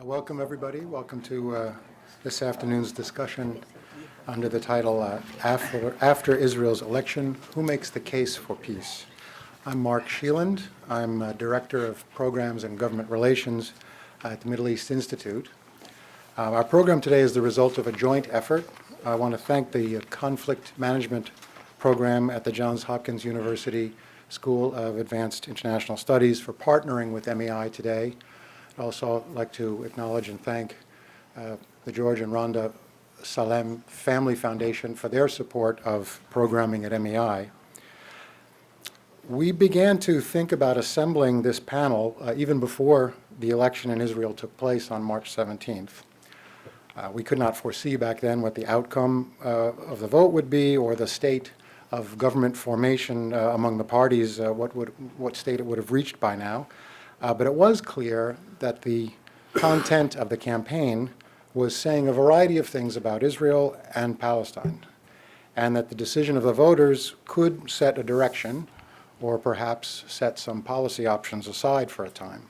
Welcome, everybody. Welcome to this afternoon's discussion under the title After Israel's Election, Who Makes the Case for Peace? I'm Mark Sheeland. I'm Director of Programs and Government Relations at the Middle East Institute. Our program today is the result of a joint effort. I want to thank the Conflict Management Program at the Johns Hopkins University School of Advanced International Studies for partnering with MEI today. I'd also like to acknowledge and thank the George and Rhonda Salem Family Foundation for their support of programming at MEI. We began to think about assembling this panel even before the election in Israel took place on March 17th. We could not foresee back then what the outcome of the vote would be or the state of government formation among the parties, what state it would have reached by now. But it was clear that the content of the campaign was saying a variety of things about Israel and Palestine, and that the decision of the voters could set a direction or perhaps set some policy options aside for a time.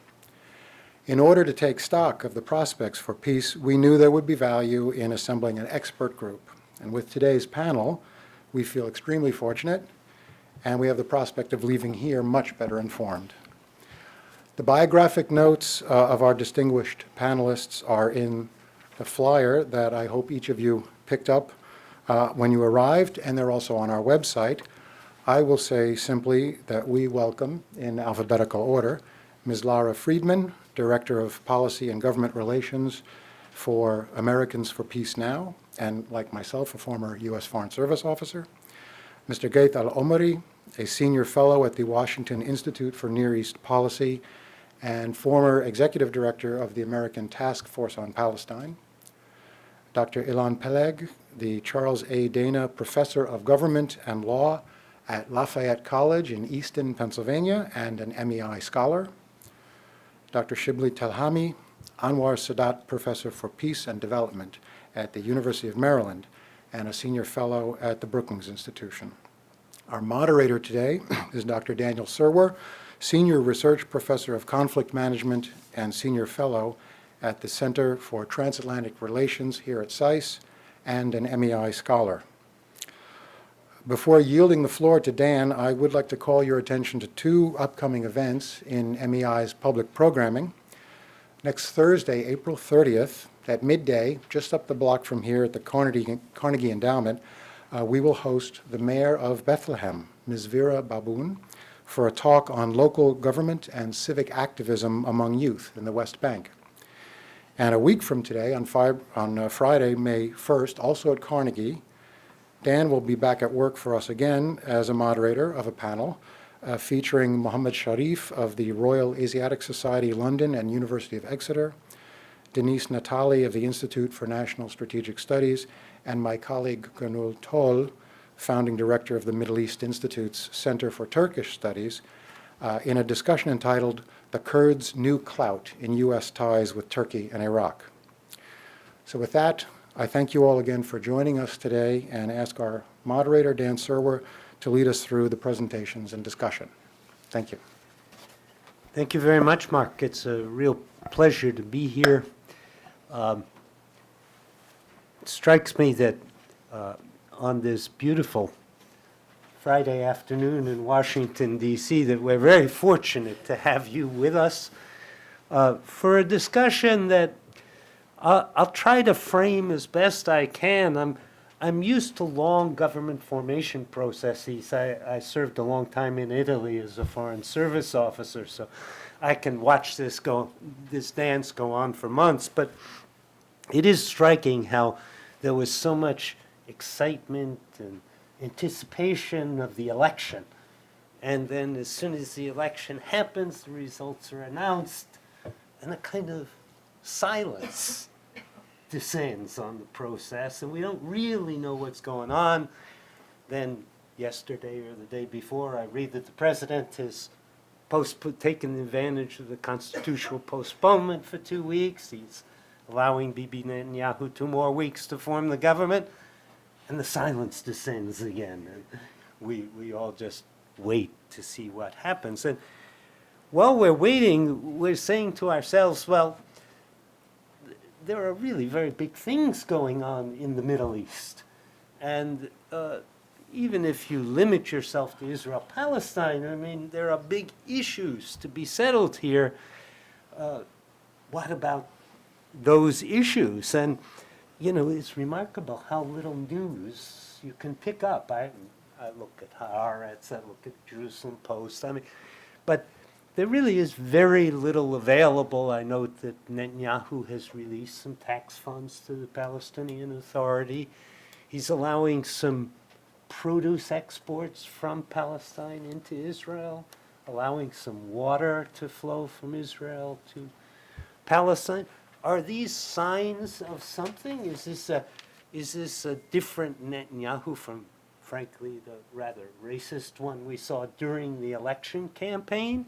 In order to take stock of the prospects for peace, we knew there would be value in assembling an expert group. And with today's panel, we feel extremely fortunate, and we have the prospect of leaving here much better informed. The biographic notes of our distinguished panelists are in the flyer that I hope each of you picked up when you arrived, and they're also on our website. I will say simply that we welcome, in alphabetical order, Ms. Lara Friedman, Director of Policy and Government Relations for Americans for Peace Now, and like myself, a former U.S. Foreign Service officer. Mr. Ghaith Al-Omari, a Senior Fellow at the Washington Institute for Near East Policy and former Executive Director of the American Task Force on Palestine. Dr. Ilan Peleg, the Charles A. Dana Professor of Government and Law at Lafayette College in Easton, Pennsylvania, and an MEI scholar. Dr. Shibley Telhami, Anwar Sadat Professor for Peace and Development at the University of Maryland, and a Senior Fellow at the Brookings Institution. Our moderator today is Dr. Daniel Serwer, Senior Research Professor of Conflict Management and Senior Fellow at the Center for Transatlantic Relations here at SAIS, and an MEI scholar. Before yielding the floor to Dan, I would like to call your attention to two upcoming events in MEI's public programming. Next Thursday, April 30th, at midday, just up the block from here at the Carnegie Endowment, we will host the Mayor of Bethlehem, Ms. Vera Baboun, for a talk on local government and civic activism among youth in the West Bank. And a week from today, on Friday, May 1st, also at Carnegie, Dan will be back at work for us again as a moderator of a panel featuring Mohammed Sharif of the Royal Asiatic Society London and University of Exeter, Denise Natali of the Institute for National Strategic Studies, and my colleague Gönül Tol, founding director of the Middle East Institute's Center for Turkish Studies, in a discussion entitled The Kurds' New Clout in U.S. Ties with Turkey and Iraq. So with that, I thank you all again for joining us today and ask our moderator, Dan Serwer, to lead us through the presentations and discussion. Thank you. Thank you very much, Mark. It's a real pleasure to be here. It strikes me that on this beautiful Friday afternoon in Washington, D.C., that we're very fortunate to have you with us for a discussion that I'll try to frame as best I can. I'm used to long government formation processes. I served a long time in Italy as a foreign service officer, so I can watch this dance go on for months. But it is striking how there was so much excitement and anticipation of the election. And then as soon as the election happens, the results are announced, and a kind of silence descends on the process, and we don't really know what's going on. Then yesterday or the day before, I read that the president has taken advantage of the constitutional postponement for 2 weeks. He's allowing Bibi Netanyahu 2 more weeks to form the government, and the silence descends again. And we all just wait to see what happens. And while we're waiting, we're saying to ourselves, well, there are really very big things going on in the Middle East. And even if you limit yourself to Israel-Palestine, I mean, there are big issues to be settled here. What about those issues? And, you know, it's remarkable how little news you can pick up. I look at Haaretz, I look at Jerusalem Post, I mean, but there really is very little available. I note that Netanyahu has released some tax funds to the Palestinian Authority. He's allowing some produce exports from Palestine into Israel, allowing some water to flow from Israel to Palestine. Are these signs of something? Is this a different Netanyahu from, frankly, the rather racist one we saw during the election campaign?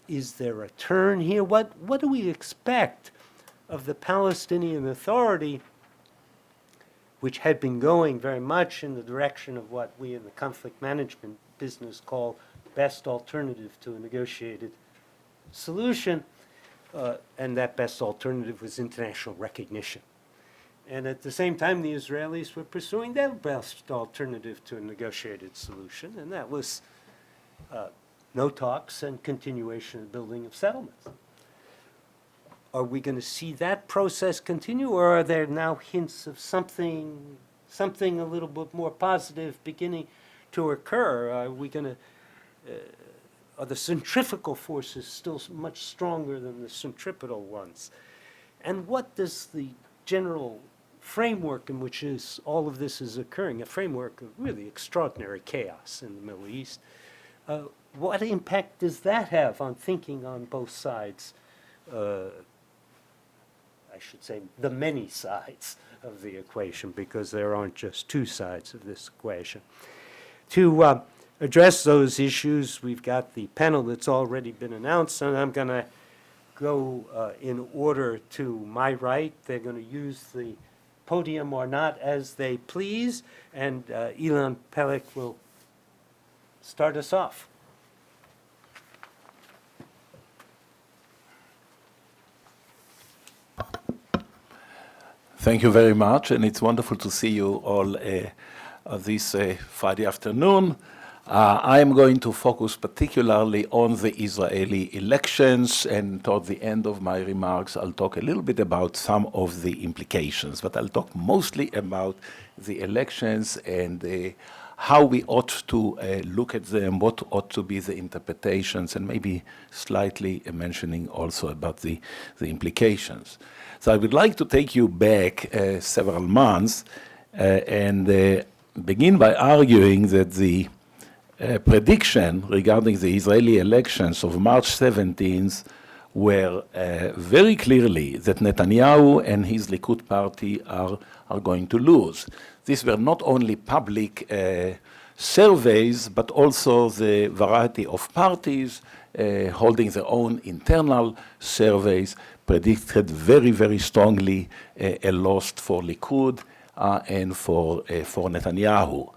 Is there a turn here? What do we expect of the Palestinian Authority, which had been going very much in the direction of what we in the conflict management business call best alternative to a negotiated solution, and that best alternative was international recognition. And at the same time, the Israelis were pursuing their best alternative to a negotiated solution, and that was no talks and continuation of building of settlements. Are we going to see that process continue, or are there now hints of something a little bit more positive beginning to occur? Are we going to, are the centrifugal forces still much stronger than the centripetal ones? And what does the general framework in which all of this is occurring, a framework of really extraordinary chaos in the Middle East, what impact does that have on thinking on both sides? I should say the many sides of the equation, because there aren't just two sides of this equation. To address those issues, we've got the panel that's already been announced, and I'm going to go in order to my right. They're going to use the podium or not as they please, and Ilan Peleg will start us off. Thank you very much, and it's wonderful to see you all this Friday afternoon. I am going to focus particularly on the Israeli elections, and toward the end of my remarks, I'll talk a little bit about some of the implications, but I'll talk mostly about the elections and how we ought to look at them, what ought to be the interpretations, and maybe slightly mentioning also about the implications. So I would like to take you back several months and begin by arguing that the prediction regarding the Israeli elections of March 17th were very clearly that Netanyahu and his Likud party are going to lose. These were not only public surveys, but also the variety of parties holding their own internal surveys predicted very, very strongly a loss for Likud and for Netanyahu.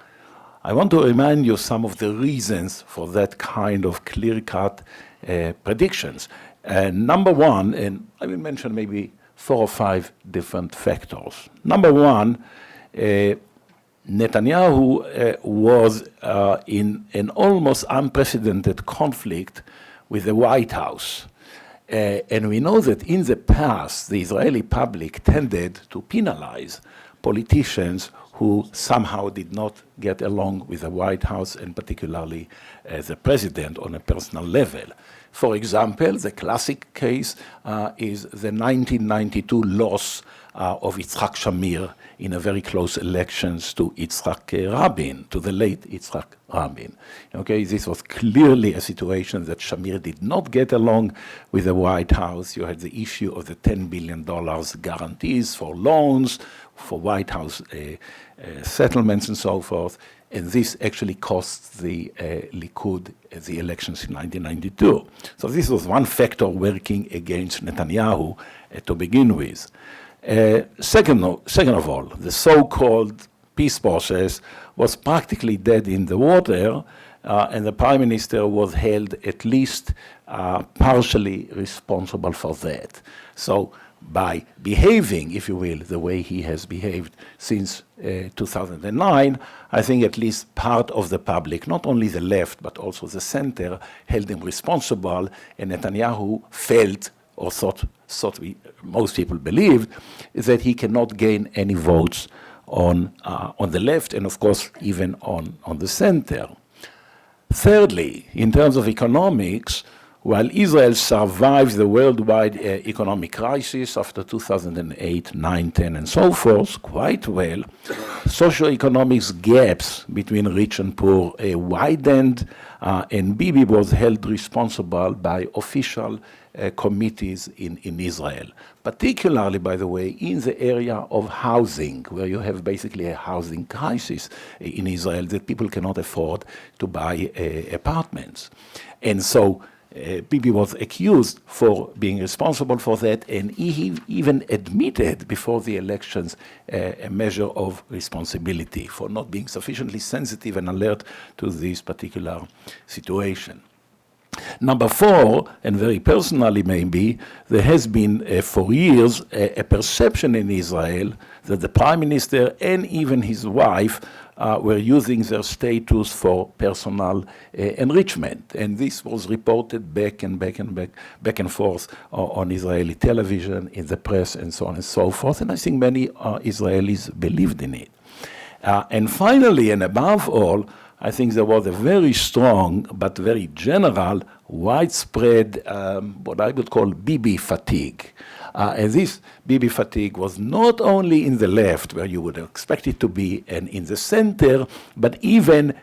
I want to remind you some of the reasons for that kind of clear-cut predictions. Number one, and I will mention maybe 4 or 5 different factors. Number one, Netanyahu was in an almost unprecedented conflict with the White House. And we know that in the past, the Israeli public tended to penalize politicians who somehow did not get along with the White House, and particularly the president on a personal level. For example, the classic case is the 1992 loss of Yitzhak Shamir in a very close elections to Yitzhak Rabin, to the late Yitzhak Rabin. Okay, this was clearly a situation that Shamir did not get along with the White House. You had the issue of the $10 billion guarantees for loans, for White House settlements and so forth, and this actually cost the Likud the elections in 1992. So this was one factor working against Netanyahu to begin with. Second of all, the so-called peace process was practically dead in the water, and the prime minister was held at least partially responsible for that. So by behaving, if you will, the way he has behaved since 2009, I think at least part of the public, not only the left, but also the center, held him responsible, and Netanyahu felt, or thought most people believed, that he cannot gain any votes on the left, and of course, even on the center. Thirdly, in terms of economics, while Israel survived the worldwide economic crisis after 2008, 9, 10, and so forth quite well, socioeconomic gaps between rich and poor widened, and Bibi was held responsible by official committees in Israel, particularly, by the way, in the area of housing, where you have basically a housing crisis in Israel that people cannot afford to buy apartments. And so Bibi was accused for being responsible for that, and he even admitted before the elections a measure of responsibility for not being sufficiently sensitive and alert to this particular situation. Number 4, and very personally maybe, there has been for years a perception in Israel that the prime minister and even his wife were using their status for personal enrichment. And this was reported back and forth on Israeli television, in the press, and so on and so forth. And I think many Israelis believed in it. And finally, and above all, I think there was a very strong but very general, widespread, what I would call Bibi fatigue. And this Bibi fatigue was not only in the left, where you would expect it to be, and in the center, but even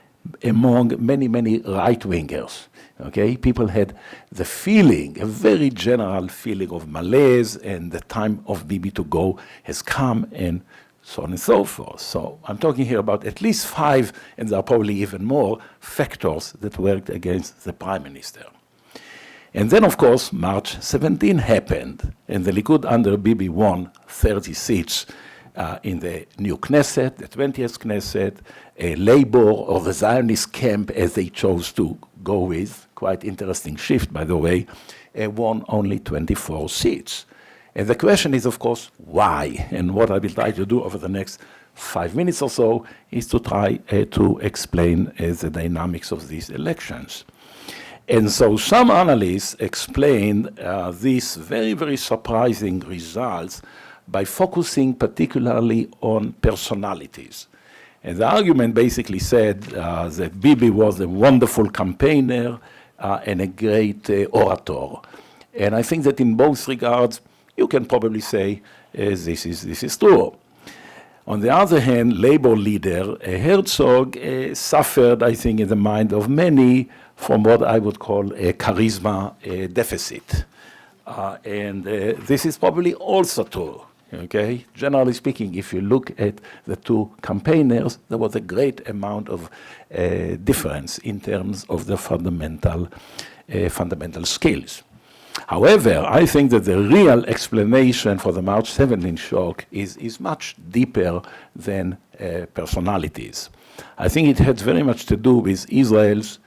among many, many right-wingers. Okay, people had the feeling, a very general feeling of malaise, and the time of Bibi to go has come, and so on and so forth. So I'm talking here about at least 5, and there are probably even more, factors that worked against the prime minister. And then, of course, March 17 happened, and the Likud under Bibi won 30 seats in the new Knesset, the 20th Knesset, Labour, or the Zionist camp, as they chose to go with, quite interesting shift, by the way, won only 24 seats. And the question is, of course, why? And what I will try to do over the next 5 minutes or so is to try to explain the dynamics of these elections. And so some analysts explain these very, very surprising results by focusing particularly on personalities. And the argument basically said that Bibi was a wonderful campaigner and a great orator. And I think that in both regards, you can probably say this is true. On the other hand, Labour leader Herzog suffered, I think, in the mind of many from what I would call a charisma deficit. And this is probably also true. Okay? Generally speaking, if you look at the two campaigners, there was a great amount of difference in terms of the fundamental skills. However, I think that the real explanation for the March 17 shock is much deeper than personalities. I think it had very much to do with Israel's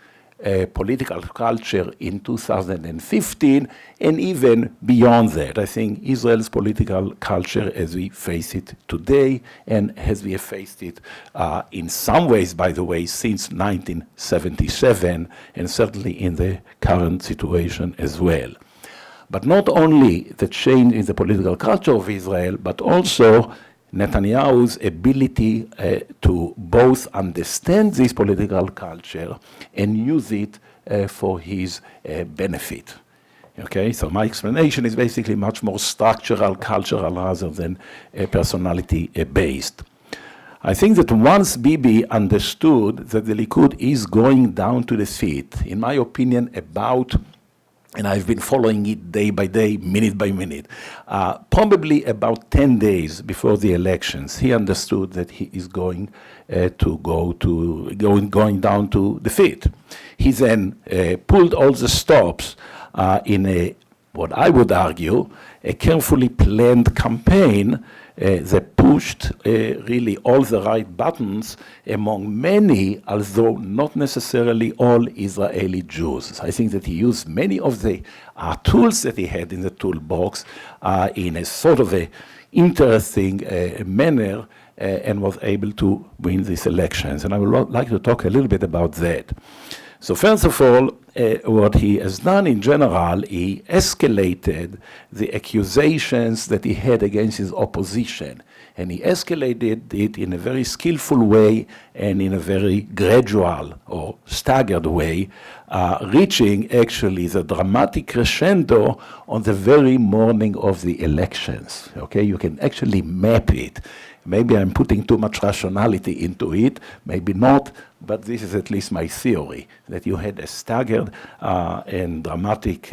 political culture in 2015, and even beyond that. I think Israel's political culture as we face it today, and as we have faced it in some ways, by the way, since 1977, and certainly in the current situation as well. But not only the change in the political culture of Israel, but also Netanyahu's ability to both understand this political culture and use it for his benefit. Okay, so my explanation is basically much more structural, cultural, rather than personality-based. I think that once Bibi understood that the Likud is going down to the feet, in my opinion, and I've been following it day by day, minute by minute, probably about 10 days before the elections, he understood that he is going going down to defeat. He then pulled all the stops in what I would argue, a carefully planned campaign that put pushed really all the right buttons among many, although not necessarily all Israeli Jews. I think that he used many of the tools that he had in the toolbox in a sort of a interesting manner and was able to win these elections. And I would like to talk a little bit about that. So first of all, what he has done in general, he escalated the accusations that he had against his opposition. And he escalated it in a very skillful way and in a very gradual or staggered way, reaching actually the dramatic crescendo on the very morning of the elections. Okay, you can actually map it. Maybe I'm putting too much rationality into it, maybe not, but this is at least my theory, that you had a staggered and dramatic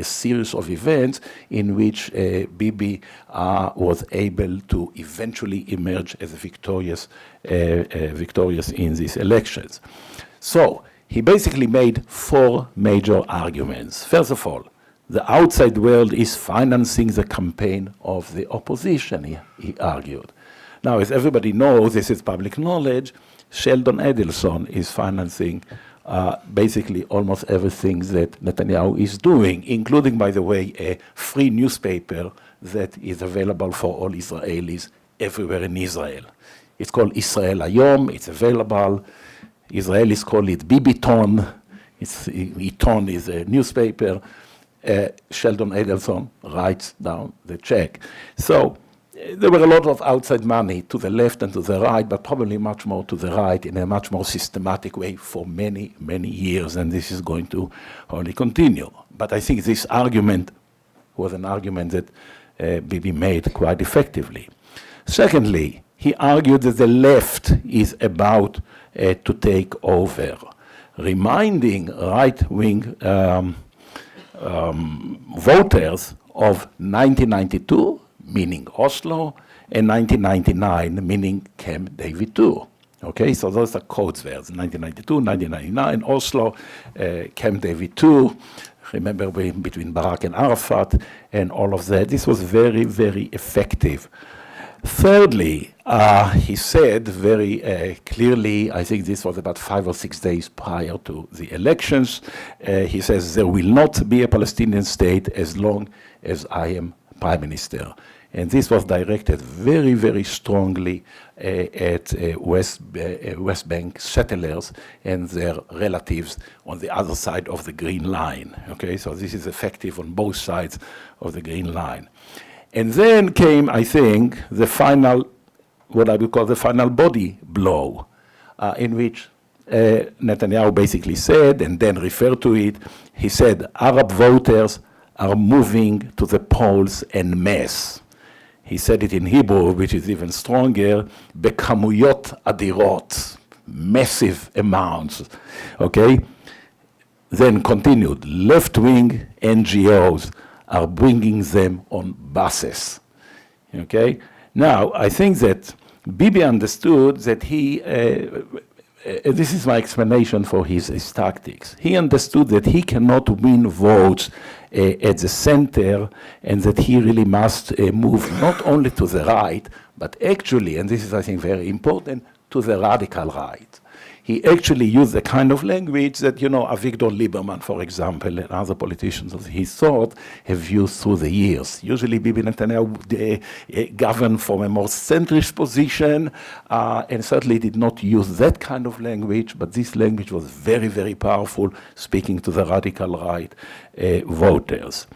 series of events in which Bibi was able to eventually emerge as victorious in these elections. So he basically made four major arguments. First of all, the outside world is financing the campaign of the opposition, he argued. Now, as everybody knows, this is public knowledge, Sheldon Adelson is financing basically almost everything that Netanyahu is doing, including, by the way, a free newspaper that is available for all Israelis everywhere in Israel. It's called Israel Hayom, it's available. Israelis call it Bibiton. Iton is a newspaper. Sheldon Adelson writes down the check. So there were a lot of outside money to the left and to the right, but probably much more to the right in a much more systematic way for many, many years, and this is going to only continue. But I think this argument was an argument that Bibi made quite effectively. Secondly, he argued that the left is about to take over, reminding right-wing voters of 1992, meaning Oslo, and 1999, meaning Camp David II. Okay, so those are codes words, 1992, 1999, Oslo, Camp David II, remember between Barak and Arafat, and all of that. This was very, very effective. Thirdly, he said very clearly, I think this was about 5 or 6 days prior to the elections, he says there will not be a Palestinian state as long as I am prime minister. And this was directed very, very strongly at West Bank settlers and their relatives on the other side of the Green Line. Okay, so this is effective on both sides of the Green Line. And then came, I think, the final, what I would call the final body blow, in which Netanyahu basically said, and then referred to it, he said, Arab voters are moving to the polls en masse. He said it in Hebrew, which is even stronger, bekamuyot adirot, massive amounts, okay? Then continued, left-wing NGOs are bringing them on buses, okay? Now, I think that Bibi understood that he, this is my explanation for his tactics. He understood that he cannot win votes at the center, and that he really must move not only to the right, but actually, and this is, I think, very important, to the radical right. He actually used the kind of language that, you know, Avigdor Lieberman, for example, and other politicians of his sort have used through the years. Usually Bibi Netanyahu governed from a more centrist position and certainly did not use that kind of language, but this language was very, very powerful, speaking to the radical right voters.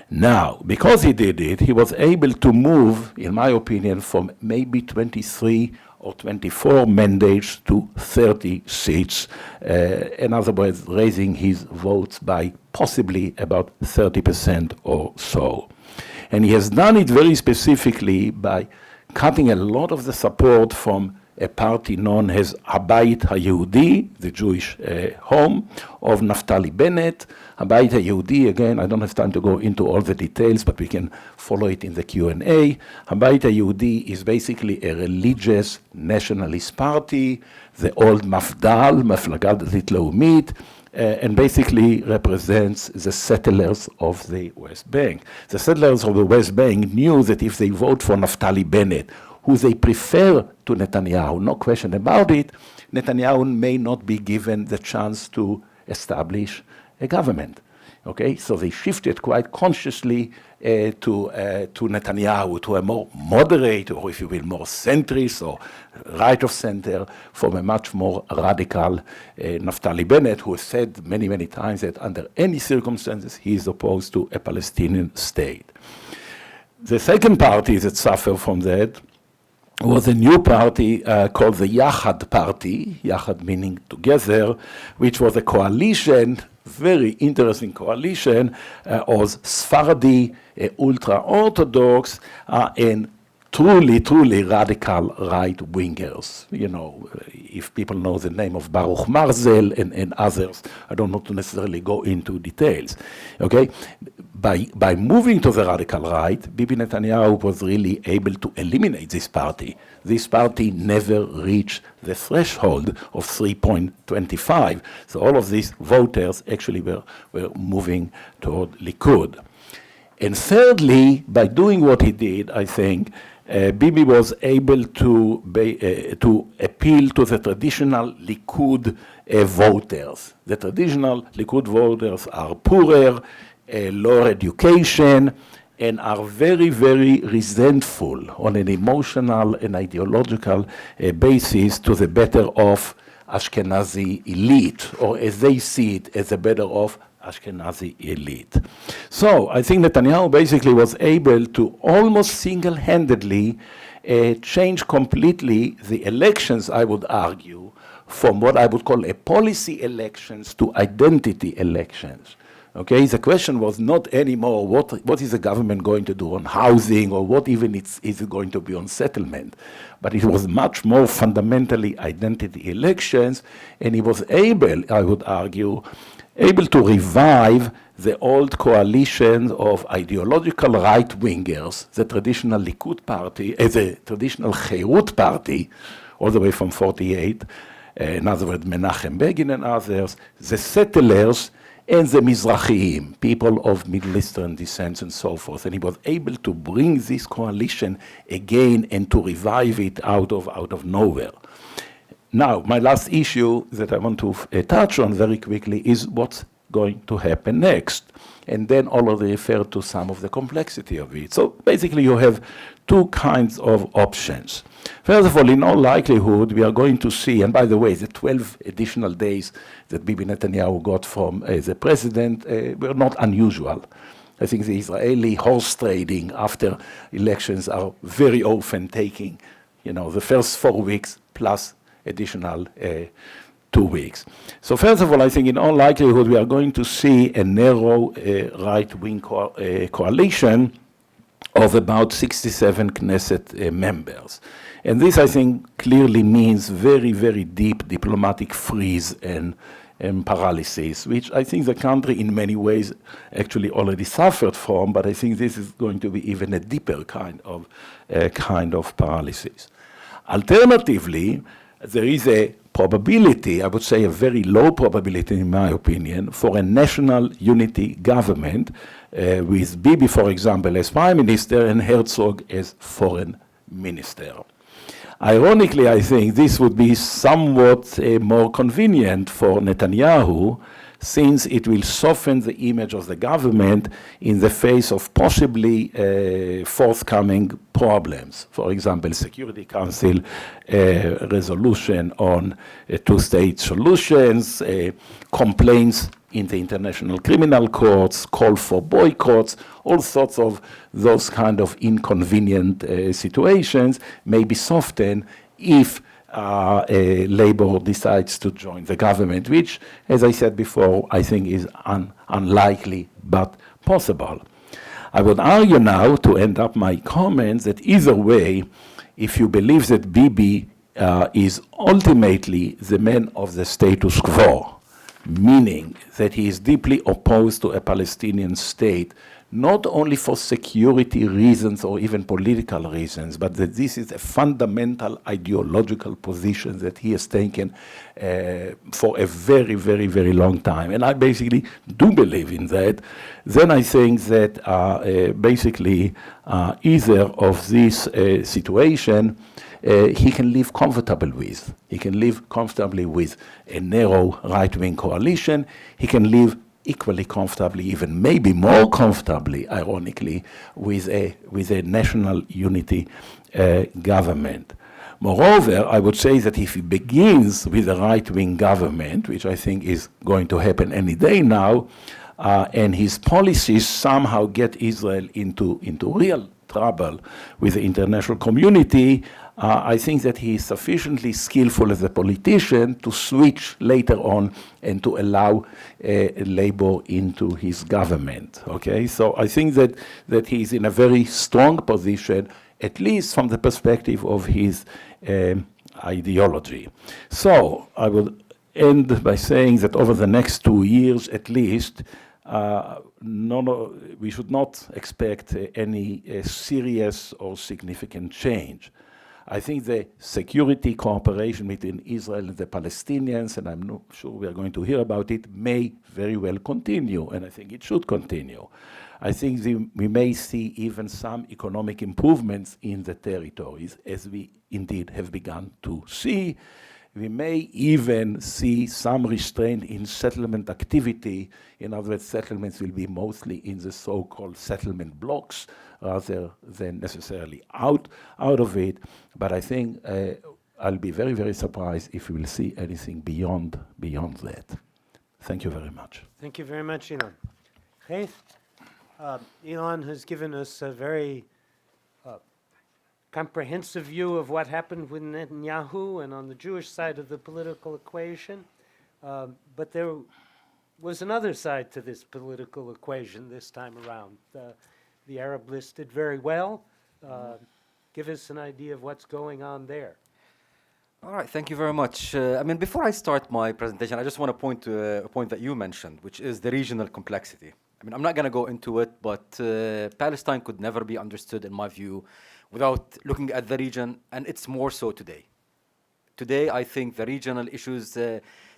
Now, because he did it, he was able to move, in my opinion, from maybe 23 or 24 mandates to 30 seats. In other words, raising his votes by possibly about 30% or so. And he has done it very specifically by cutting a lot of the support from a party known as Habayit HaYehudi, the Jewish home of Naftali Bennett. Habayit HaYehudi, again, I don't have time to go into all the details, but we can follow it in the Q&A. Habayit HaYehudi is basically a religious nationalist party, the old Mafdal, Maflaga Da'at Laumit, and basically represents the settlers of the West Bank. The settlers of the West Bank knew that if they vote for Naftali Bennett, who they prefer to Netanyahu, no question about it, Netanyahu may not be given the chance to establish a government. Okay, so they shifted quite consciously to Netanyahu, to a more moderate, or if you will, more centrist or right of center, from a much more radical Naftali Bennett, who has said many, many times that under any circumstances he is opposed to a Palestinian state. The second party that suffered from that was a new party called the Yachad Party, Yachad meaning together, which was a coalition, very interesting coalition of Sephardi, ultra-Orthodox, and truly, truly radical right-wingers. You know, if people know the name of Baruch Marzel and others, I don't want to necessarily go into details. Okay, by moving to the radical right, Bibi Netanyahu was really able to eliminate this party. This party never reached the threshold of 3.25. So all of these voters actually were moving toward Likud. And thirdly, by doing what he did, I think, Bibi was able to appeal to the traditional Likud voters. The traditional Likud voters are poorer, lower education, and are very, very resentful on an emotional and ideological basis to the better off Ashkenazi elite, or as they see it, as the better off Ashkenazi elite. So I think Netanyahu basically was able to almost single-handedly change completely the elections, I would argue, from what I would call a policy elections to identity elections. Okay, the question was not anymore what is the government going to do on housing, or what even is it going to be on settlement, but it was much more fundamentally identity elections, and he was able, I would argue, able to revive the old coalition of ideological right-wingers, the traditional Likud party, the traditional Cherut party, all the way from 48, in other words, Menachem Begin and others, the settlers, and the Mizrahiim, people of Middle Eastern descent and so forth. And he was able to bring this coalition again and to revive it out of nowhere. Now, my last issue that I want to touch on very quickly is what's going to happen next. And then already refer to some of the complexity of it. So basically you have two kinds of options. First of all, in all likelihood, we are going to see, and by the way, the 12 additional days that Bibi Netanyahu got from the president were not unusual. I think the Israeli horse trading after elections are very often taking, the first 4 weeks plus additional 2 weeks. So first of all, I think in all likelihood, we are going to see a narrow right-wing coalition of about 67 Knesset members. And this, I think, clearly means very, very deep diplomatic freeze and paralysis, which I think the country in many ways actually already suffered from, but I think this is going to be even a deeper kind of paralysis. Alternatively, there is a probability, I would say a very low probability in my opinion, for a national unity government with Bibi, for example, as prime minister and Herzog as foreign minister. Ironically, I think this would be somewhat more convenient for Netanyahu, since it will soften the image of the government in the face of possibly forthcoming problems. For example, Security Council resolution on two-state solutions, complaints in the international criminal courts, call for boycotts, all sorts of those kind of inconvenient situations may be softened if Labour decides to join the government, which, as I said before, I think is unlikely but possible. I would argue now, to end up my comments, that either way, if you believe that Bibi is ultimately the man of the status quo, meaning that he is deeply opposed to a Palestinian state, not only for security reasons or even political reasons, but that this is a fundamental ideological position that he has taken for a very, very, very long time. And I basically do believe in that. Then I think that basically either of this situation he can live comfortable with. He can live comfortably with a narrow right-wing coalition. He can live equally comfortably, even maybe more comfortably, ironically, with a national unity government. Moreover, I would say that if he begins with a right-wing government, which I think is going to happen any day now, and his policies somehow get Israel into real trouble with the international community, I think that he is sufficiently skillful as a politician to switch later on and to allow labor into his government. Okay, so I think that he is in a very strong position, at least from the perspective of his ideology. So I will end by saying that over the next 2 years at least, we should not expect any serious or significant change. I think the security cooperation between Israel and the Palestinians, and I'm not sure we are going to hear about it, may very well continue, and I think it should continue. I think we may see even some economic improvements in the territories, as we indeed have begun to see. We may even see some restraint in settlement activity. In other words, settlements will be mostly in the so-called settlement blocks rather than necessarily out of it. But I think I'll be very, very surprised if we will see anything beyond that. Thank you very much. Thank you very much, Ilan. Ghaith, Ilan has given us a very comprehensive view of what happened with Netanyahu and on the Jewish side of the political equation. But there was another side to this political equation this time around. The Arab list did very well. Give us an idea of what's going on there. All right, thank you very much. Before I start my presentation, I just want to point to a point that you mentioned, which is the regional complexity. I'm not going to go into it, but Palestine could never be understood, in my view, without looking at the region, and it's more so today. Today, I think the regional issues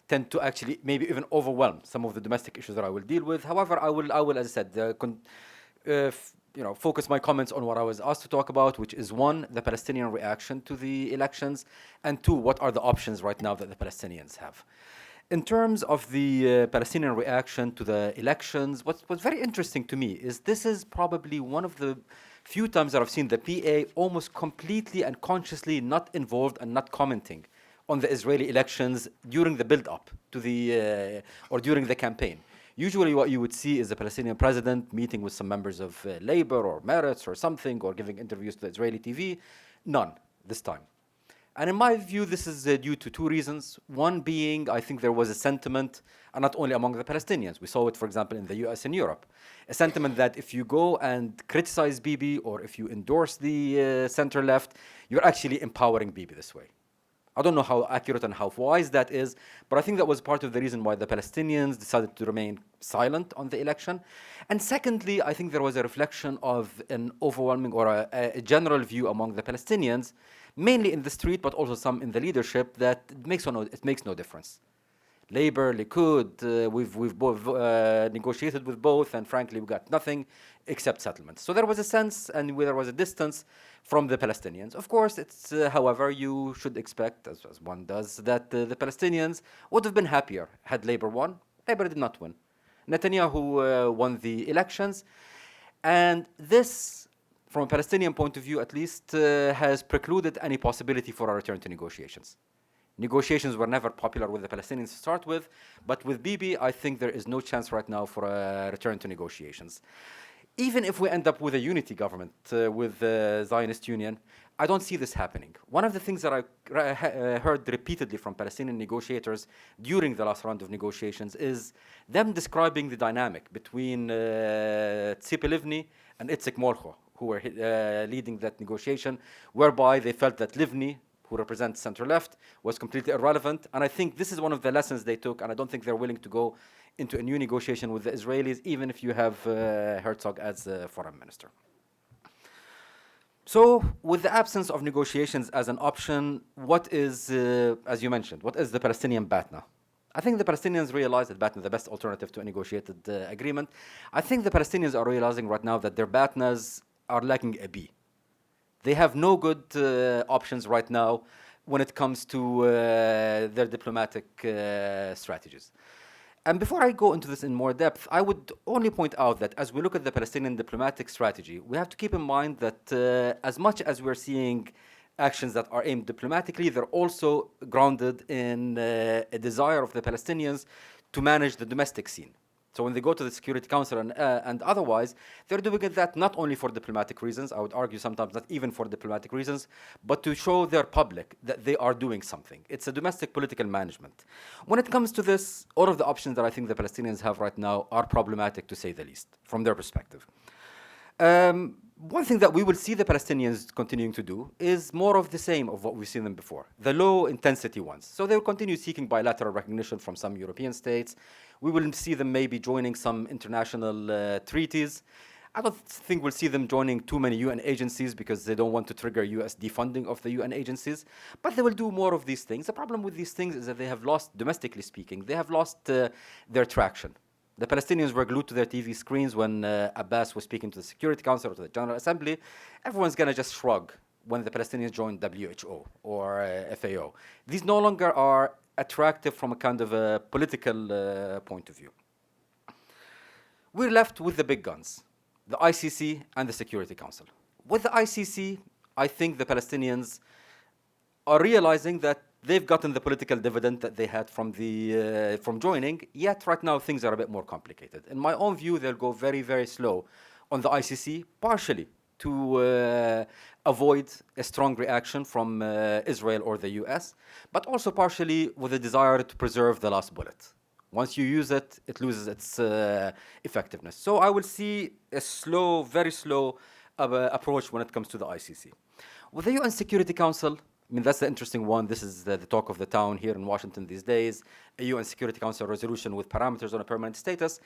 tend to actually maybe even overwhelm some of the domestic issues that I will deal with. However, I will, as I said, focus my comments on what I was asked to talk about, which is one, the Palestinian reaction to the elections, and two, what are the options right now that the Palestinians have. In terms of the Palestinian reaction to the elections, what's very interesting to me is this is probably one of the few times that I've seen the PA almost completely and consciously not involved and not commenting on the Israeli elections during the build-up to the or during the campaign. Usually what you would see is the Palestinian president meeting with some members of Labor or Meretz or something, or giving interviews to the Israeli TV. None this time. And in my view, this is due to two reasons. One being, I think there was a sentiment, and not only among the Palestinians. We saw it, for example, in the US and Europe. A sentiment that if you go and criticize Bibi, or if you endorse the center-left, you're actually empowering Bibi this way. I don't know how accurate and how wise that is, but I think that was part of the reason why the Palestinians decided to remain silent on the election. And secondly, I think there was a reflection of an overwhelming or a general view among the Palestinians, mainly in the street, but also some in the leadership, that it makes no difference. Labor, Likud, we've both negotiated with both, and frankly, we got nothing except settlements. So there was a sense, and there was a distance from the Palestinians. Of course, it's, however, you should expect, as one does, that the Palestinians would have been happier had Labor won. Labor did not win. Netanyahu won the elections, and this, from a Palestinian point of view at least, has precluded any possibility for a return to negotiations. Negotiations were never popular with the Palestinians to start with, but with Bibi, I think there is no chance right now for a return to negotiations. Even if we end up with a unity government with the Zionist Union, I don't see this happening. One of the things that I heard repeatedly from Palestinian negotiators during the last round of negotiations is them describing the dynamic between Tzipi Livni and Itzik Molcho, who were leading that negotiation, whereby they felt that Livni who represent center-left, was completely irrelevant. And I think this is one of the lessons they took, and I don't think they're willing to go into a new negotiation with the Israelis, even if you have Herzog as foreign minister. So, with the absence of negotiations as an option, what is, as you mentioned, what is the Palestinian BATNA? I think the Palestinians realize that BATNA is the best alternative to a negotiated agreement. I think the Palestinians are realizing right now that their BATNAs are lacking a B. They have no good options right now when it comes to their diplomatic strategies. And before I go into this in more depth, I would only point out that as we look at the Palestinian diplomatic strategy, we have to keep in mind that as much as we're seeing actions that are aimed diplomatically, they're also grounded in a desire of the Palestinians to manage the domestic scene. So when they go to the Security Council and otherwise, they're doing that not only for diplomatic reasons, I would argue sometimes not even for diplomatic reasons, but to show their public that they are doing something. It's a domestic political management. When it comes to this, all of the options that I think the Palestinians have right now are problematic, to say the least, from their perspective. One thing that we will see the Palestinians continuing to do is more of the same of what we've seen them before, the low-intensity ones. So they will continue seeking bilateral recognition from some European states. We will see them maybe joining some international treaties. I don't think we'll see them joining too many UN agencies because they don't want to trigger US defunding of the UN agencies. But they will do more of these things. The problem with these things is that they have lost, domestically speaking, they have lost their traction. The Palestinians were glued to their TV screens when Abbas was speaking to the Security Council or to the General Assembly. Everyone's going to just shrug when the Palestinians joined WHO or FAO. These no longer are attractive from a kind of a political point of view. We're left with the big guns, the ICC and the Security Council. With the ICC, I think the Palestinians are realizing that they've gotten the political dividend that they had from joining, yet right now things are a bit more complicated. In my own view, they'll go very, very slow on the ICC, partially to avoid a strong reaction from Israel or the US, but also partially with a desire to preserve the last bullet. Once you use it, it loses its effectiveness. So I will see a slow, very slow approach when it comes to the ICC. With the UN Security Council, I mean, that's the interesting one. This is the talk of the town here in Washington these days, a UN Security Council resolution with parameters on a permanent status.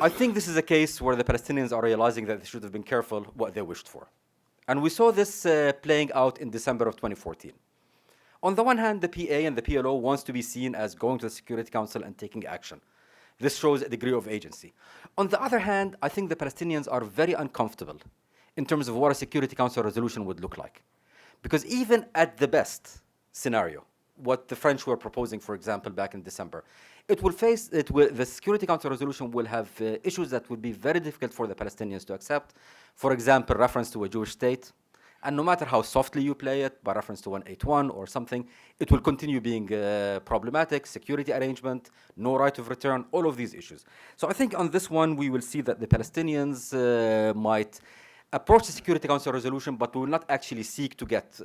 I think this is a case where the Palestinians are realizing that they should have been careful what they wished for. And we saw this playing out in December of 2014. On the one hand, the PA and the PLO wants to be seen as going to the Security Council and taking action. This shows a degree of agency. On the other hand, I think the Palestinians are very uncomfortable in terms of what a Security Council resolution would look like. Because even at the best scenario, what the French were proposing, for example, back in December, the Security Council resolution will have issues that would be very difficult for the Palestinians to accept. For example, reference to a Jewish state. And no matter how softly you play it, by reference to 181 or something, it will continue being problematic, security arrangement, no right of return, all of these issues. So I think on this one, we will see that the Palestinians might approach the Security Council resolution, but will not actually seek to get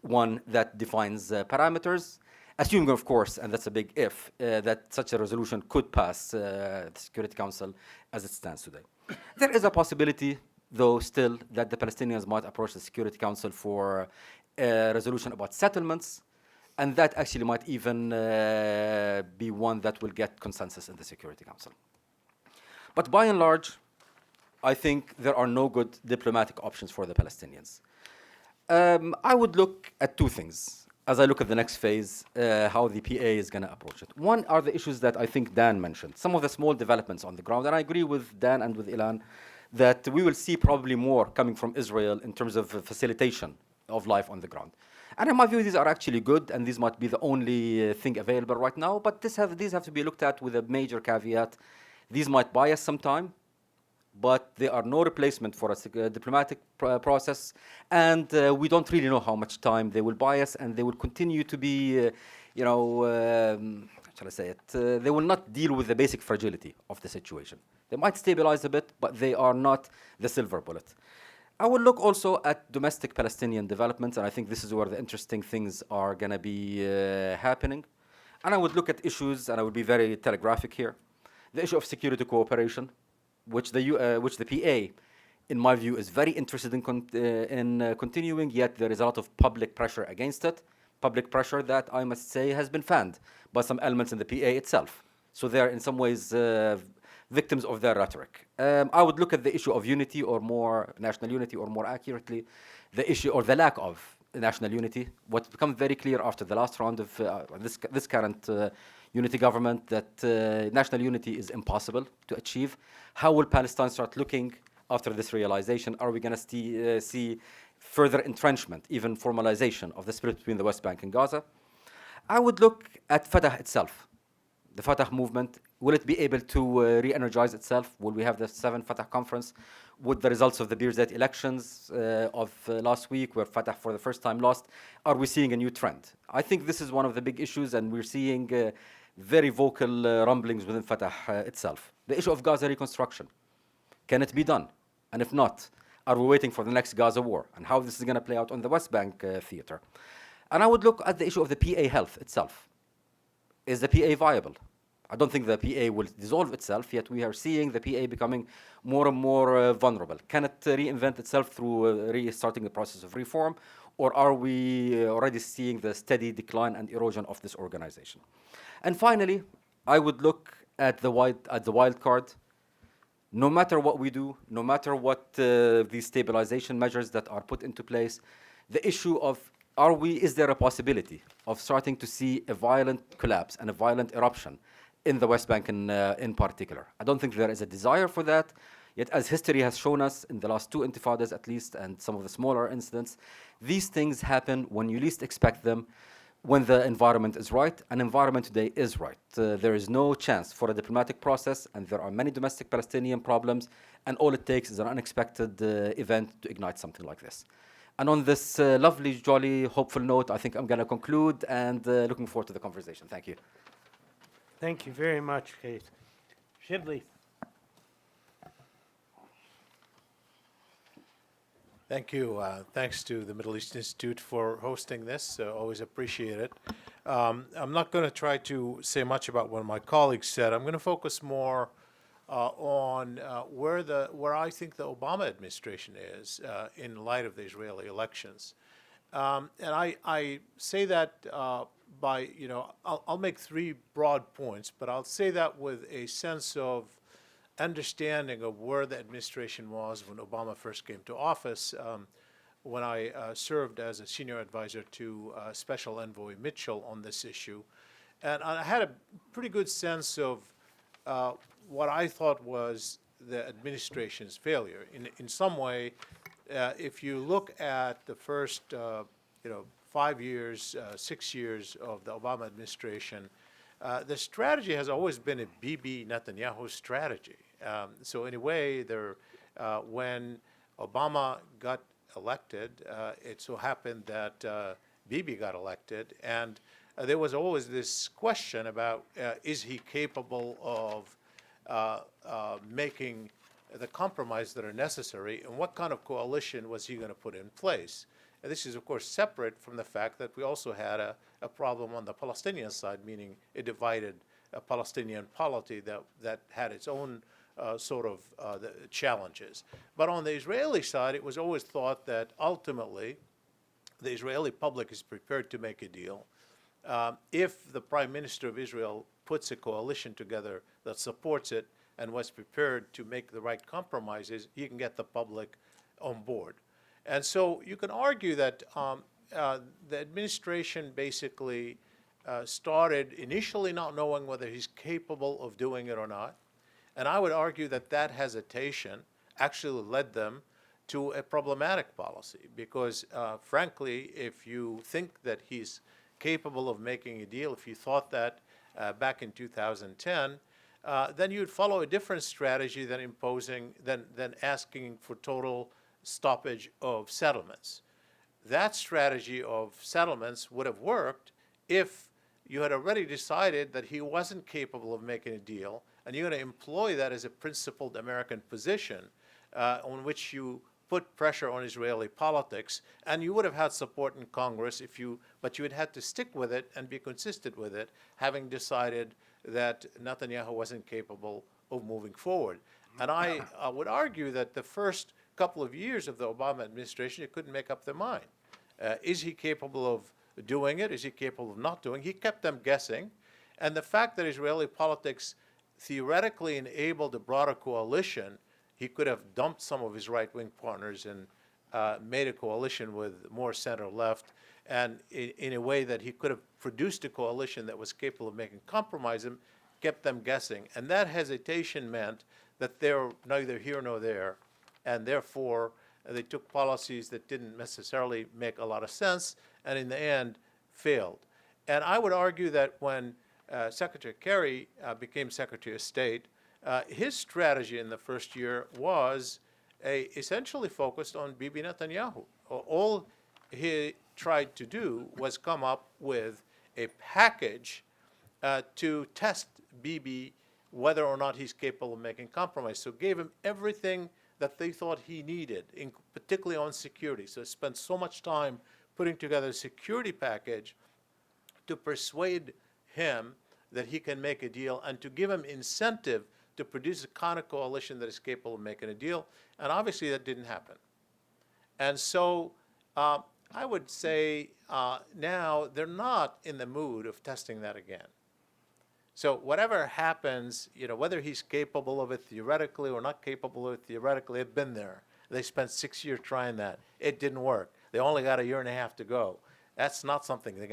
one that defines parameters, assuming, of course, and that's a big if, that such a resolution could pass the Security Council as it stands today. There is a possibility, though, still, that the Palestinians might approach the Security Council for a resolution about settlements, and that actually might even be one that will get consensus in the Security Council. But by and large, I think there are no good diplomatic options for the Palestinians. I would look at two things as I look at the next phase, how the PA is going to approach it. One are the issues that I think Dan mentioned, some of the small developments on the ground, and I agree with Dan and with Ilan that we will see probably more coming from Israel in terms of facilitation of life on the ground. And in my view, these are actually good, and these might be the only thing available right now, but these have to be looked at with a major caveat. These might buy us some time, but they are no replacement for a diplomatic process, and we don't really know how much time they will buy us, and they will continue to be, how shall I say it, they will not deal with the basic fragility of the situation. They might stabilize a bit, but they are not the silver bullet. I will look also at domestic Palestinian developments, and I think this is where the interesting things are going to be happening. And I would look at issues, and I would be very telegraphic here. The issue of security cooperation, which the PA in my view, is very interested in, continuing, yet there is a lot of public pressure against it. Public pressure that I must say has been fanned by some elements in the PA itself. So they're in some ways victims of their rhetoric. I would look at the issue of unity, or more national unity, or more accurately, the issue or the lack of national unity. What became very clear after the last round of this current unity government, that national unity is impossible to achieve. How will Palestine start looking after this realization? Are we going to see further entrenchment, even formalization of the split between the West Bank and Gaza? I would look at Fatah itself. The Fatah movement, will it be able to re-energize itself? Will we have the 7th Fatah conference? Would the results of the Birzeit elections of last week, where Fatah for the first time lost, are we seeing a new trend? I think this is one of the big issues, and we're seeing very vocal rumblings within Fatah itself. The issue of Gaza reconstruction. Can it be done? And if not, are we waiting for the next Gaza war? And how this is going to play out on the West Bank theater? And I would look at the issue of the PA health itself. Is the PA viable? I don't think the PA will dissolve itself, yet we are seeing the PA becoming more and more vulnerable. Can it reinvent itself through restarting the process of reform? Or are we already seeing the steady decline and erosion of this organization? And finally, I would look at the wild card. No matter what we do, no matter what these stabilization measures that are put into place, the issue of is there a possibility of starting to see a violent collapse and a violent eruption in the West Bank in particular? I don't think there is a desire for that, yet as history has shown us in the last 2 intifadas at least, and some of the smaller incidents, these things happen when you least expect them, when the environment is right. And environment today is right. There is no chance for a diplomatic process, and there are many domestic Palestinian problems, and all it takes is an unexpected event to ignite something like this. And on this lovely, jolly, hopeful note, I think I'm going to conclude, and looking forward to the conversation. Thank you. Thank you very much, Ghaith. Shibley. Thank you. Thanks to the Middle East Institute for hosting this. Always appreciate it. I'm not going to try to say much about what my colleagues said. I'm going to focus more on where I think the Obama administration is in light of the Israeli elections. And I say that by, I'll make 3 broad points, but I'll say that with a sense of understanding of where the administration was when Obama first came to office, when I served as a senior advisor to Special Envoy Mitchell on this issue. And I had a pretty good sense of what I thought was the administration's failure. In some way, if you look at the first 5 years, 6 years of the Obama administration, the strategy has always been a Bibi Netanyahu strategy. So in a way, when Obama got elected, it so happened that Bibi got elected, and there was always this question about is he capable of making the compromise that are necessary, and what kind of coalition was he going to put in place? And this is, of course, separate from the fact that we also had a problem on the Palestinian side, meaning a divided Palestinian polity that had its own the challenges. But on the Israeli side, it was always thought that ultimately the Israeli public is prepared to make a deal. If the Prime Minister of Israel puts a coalition together that supports it and was prepared to make the right compromises, he can get the public on board. And so you can argue that the administration basically started initially not knowing whether he's capable of doing it or not. And I would argue that that hesitation actually led them to a problematic policy because, frankly, if you think that he's capable of making a deal, if you thought that back in 2010, then you'd follow a different strategy than asking for total stoppage of settlements. That strategy of settlements would have worked if you had already decided that he wasn't capable of making a deal, and you're going to employ that as a principled American position on which you put pressure on Israeli politics, and you would have had support in Congress but you would have to stick with it and be consistent with it, having decided that Netanyahu wasn't capable of moving forward. And I would argue that the first couple of years of the Obama administration, they couldn't make up their mind. Is he capable of doing it? Is he capable of not doing it? He kept them guessing. And the fact that Israeli politics theoretically enabled a broader coalition, he could have dumped some of his right-wing partners and made a coalition with more center-left, and in a way that he could have produced a coalition that was capable of making compromises, kept them guessing. And that hesitation meant that they're neither here nor there, and therefore they took policies that didn't necessarily make a lot of sense, and in the end failed. And I would argue that when Secretary Kerry became Secretary of State, his strategy in the first year was essentially focused on Bibi Netanyahu. All he tried to do was come up with a package to test Bibi whether or not he's capable of making compromise. So gave him everything that they thought he needed, particularly on security. So spent so much time putting together a security package to persuade him that he can make a deal and to give him incentive to produce a kind of coalition that is capable of making a deal. And obviously that didn't happen. And so I would say now they're not in the mood of testing that again. So whatever happens, whether he's capable of it theoretically or not capable of it theoretically, they've been there. They spent 6 years trying that. It didn't work. They only got a year and a half to go. That's not something they're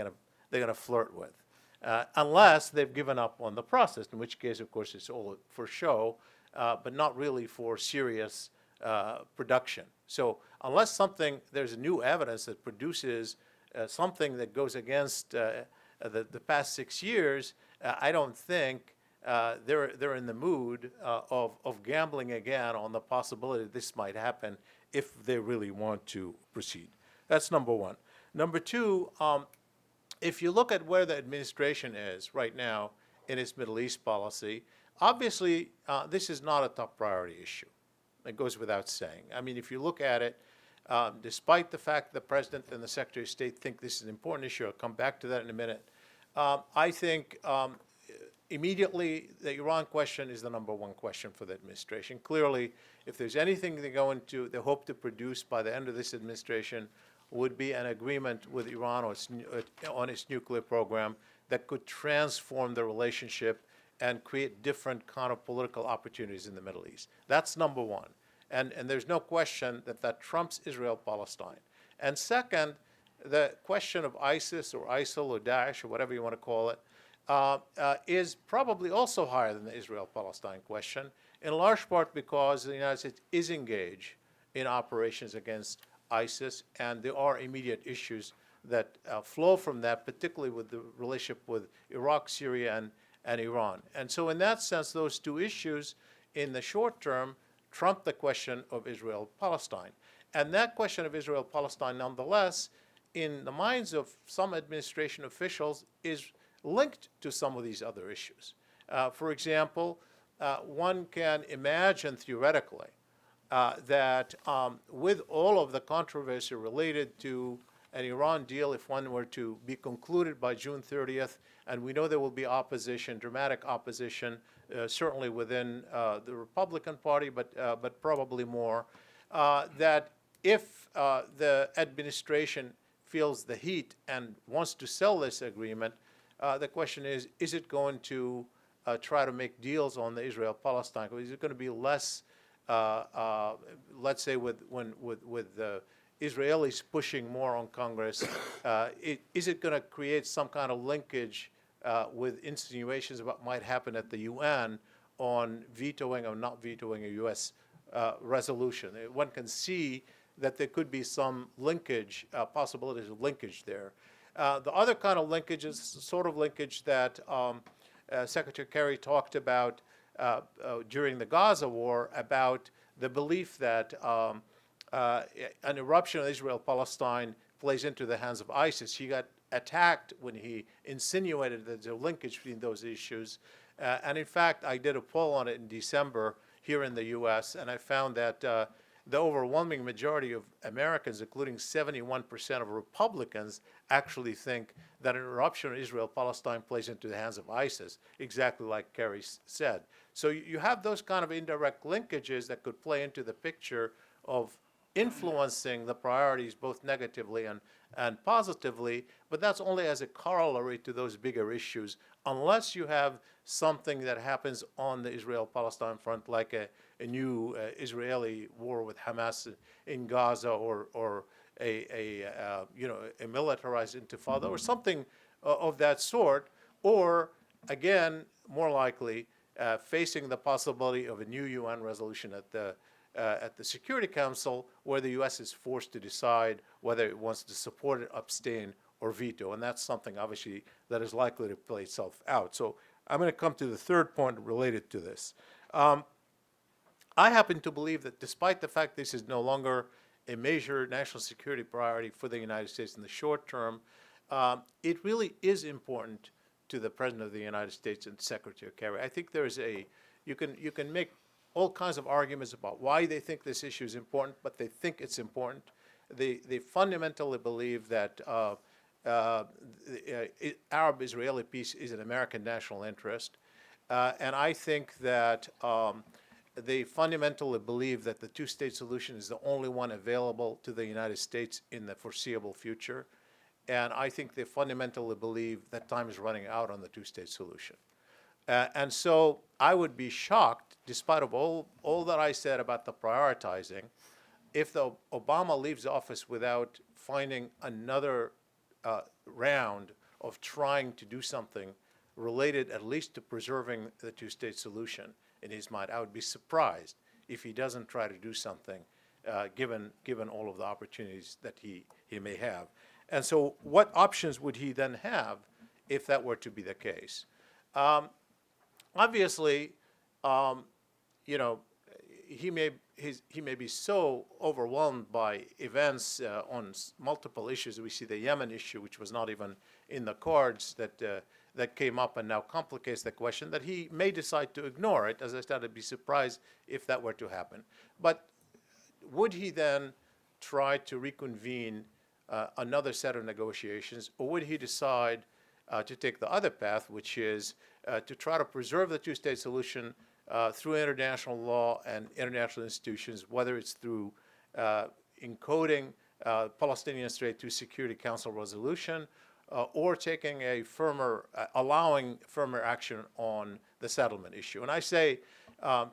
gonna flirt with, unless they've given up on the process. In which case, of course, it's all for show, but not really for serious production. So unless there's new evidence that produces something that goes against the past 6 years, I don't think they're in the mood of gambling again on the possibility this might happen if they really want to proceed. That's number one. Number two, if you look at where the administration is right now in its Middle East policy, obviously this is not a top priority issue. It goes without saying. I mean, if you look at it, despite the fact the President and the Secretary of State think this is an important issue, I'll come back to that in a minute, I think immediately the Iran question is the number one question for the administration. Clearly, if there's anything they hope to produce by the end of this administration, would be an agreement with Iran on its nuclear program that could transform the relationship and create different kind of political opportunities in the Middle East. That's number one. And there's no question that trumps Israel-Palestine. And second, the question of ISIS or ISIL or Daesh or whatever you want to call it is probably also higher than the Israel-Palestine question, in large part because the United States is engaged in operations against ISIS, and there are immediate issues that flow from that, particularly with the relationship with Iraq, Syria, and Iran. And so in that sense, those two issues in the short term trump the question of Israel-Palestine. And that question of Israel-Palestine, nonetheless, in the minds of some administration officials, is linked to some of these other issues. For example, one can imagine theoretically that with all of the controversy related to an Iran deal, if one were to be concluded by June 30th, and we know there will be opposition, dramatic opposition, certainly within the Republican Party, but probably more, that if the administration feels the heat and wants to sell this agreement, the question is it going to try to make deals on the Israel-Palestine? Is it going to be less, let's say, with the Israelis pushing more on Congress, is it going to create some kind of linkage with insinuations about what might happen at the UN on vetoing or not vetoing a U.S. Resolution? One can see that there could be some linkage, possibilities of linkage there. The other kind of linkage is the sort of linkage that Secretary Kerry talked about during the Gaza war, about the belief that an eruption of Israel-Palestine plays into the hands of ISIS. He got attacked when he insinuated that there's a linkage between those issues. And in fact, I did a poll on it in December here in the U.S., and I found that the overwhelming majority of Americans, including 71% of Republicans, actually think that an eruption of Israel-Palestine plays into the hands of ISIS, exactly like Kerry said. So you have those kind of indirect linkages that could play into the picture of influencing the priorities both negatively and positively, but that's only as a corollary to those bigger issues, unless you have something that happens on the Israel-Palestine front, like a new Israeli war with Hamas in Gaza, or a militarized intifada, or something of that sort, or again, more likely, facing the possibility of a new UN resolution at the Security Council, where the U.S. is forced to decide whether it wants to support it, abstain, or veto. And that's something, obviously, that is likely to play itself out. So I'm going to come to the third point related to this. I happen to believe that despite the fact this is no longer a major national security priority for the United States in the short term, it really is important to the President of the United States and Secretary Kerry. I think there is you can make all kinds of arguments about why they think this issue is important, but they think it's important. They fundamentally believe that Arab-Israeli peace is an American national interest. And I think that they fundamentally believe that the two-state solution is the only one available to the United States in the foreseeable future. And I think they fundamentally believe that time is running out on the two-state solution. And so I would be shocked, despite of all that I said about the prioritizing, if Obama leaves office without finding another round of trying to do something related at least to preserving the two-state solution in his mind. I would be surprised if he doesn't try to do something, given all of the opportunities that he may have. And so what options would he then have if that were to be the case? Obviously, he may be so overwhelmed by events on multiple issues. We see the Yemen issue, which was not even in the cards, that came up and now complicates the question, that he may decide to ignore it. As I said, I'd be surprised if that were to happen. But would he then try to reconvene another set of negotiations, or would he decide to take the other path, which is to try to preserve the two-state solution through international law and international institutions, whether it's through encoding Palestinian Strait to Security Council resolution, or taking allowing firmer action on the settlement issue. And I say,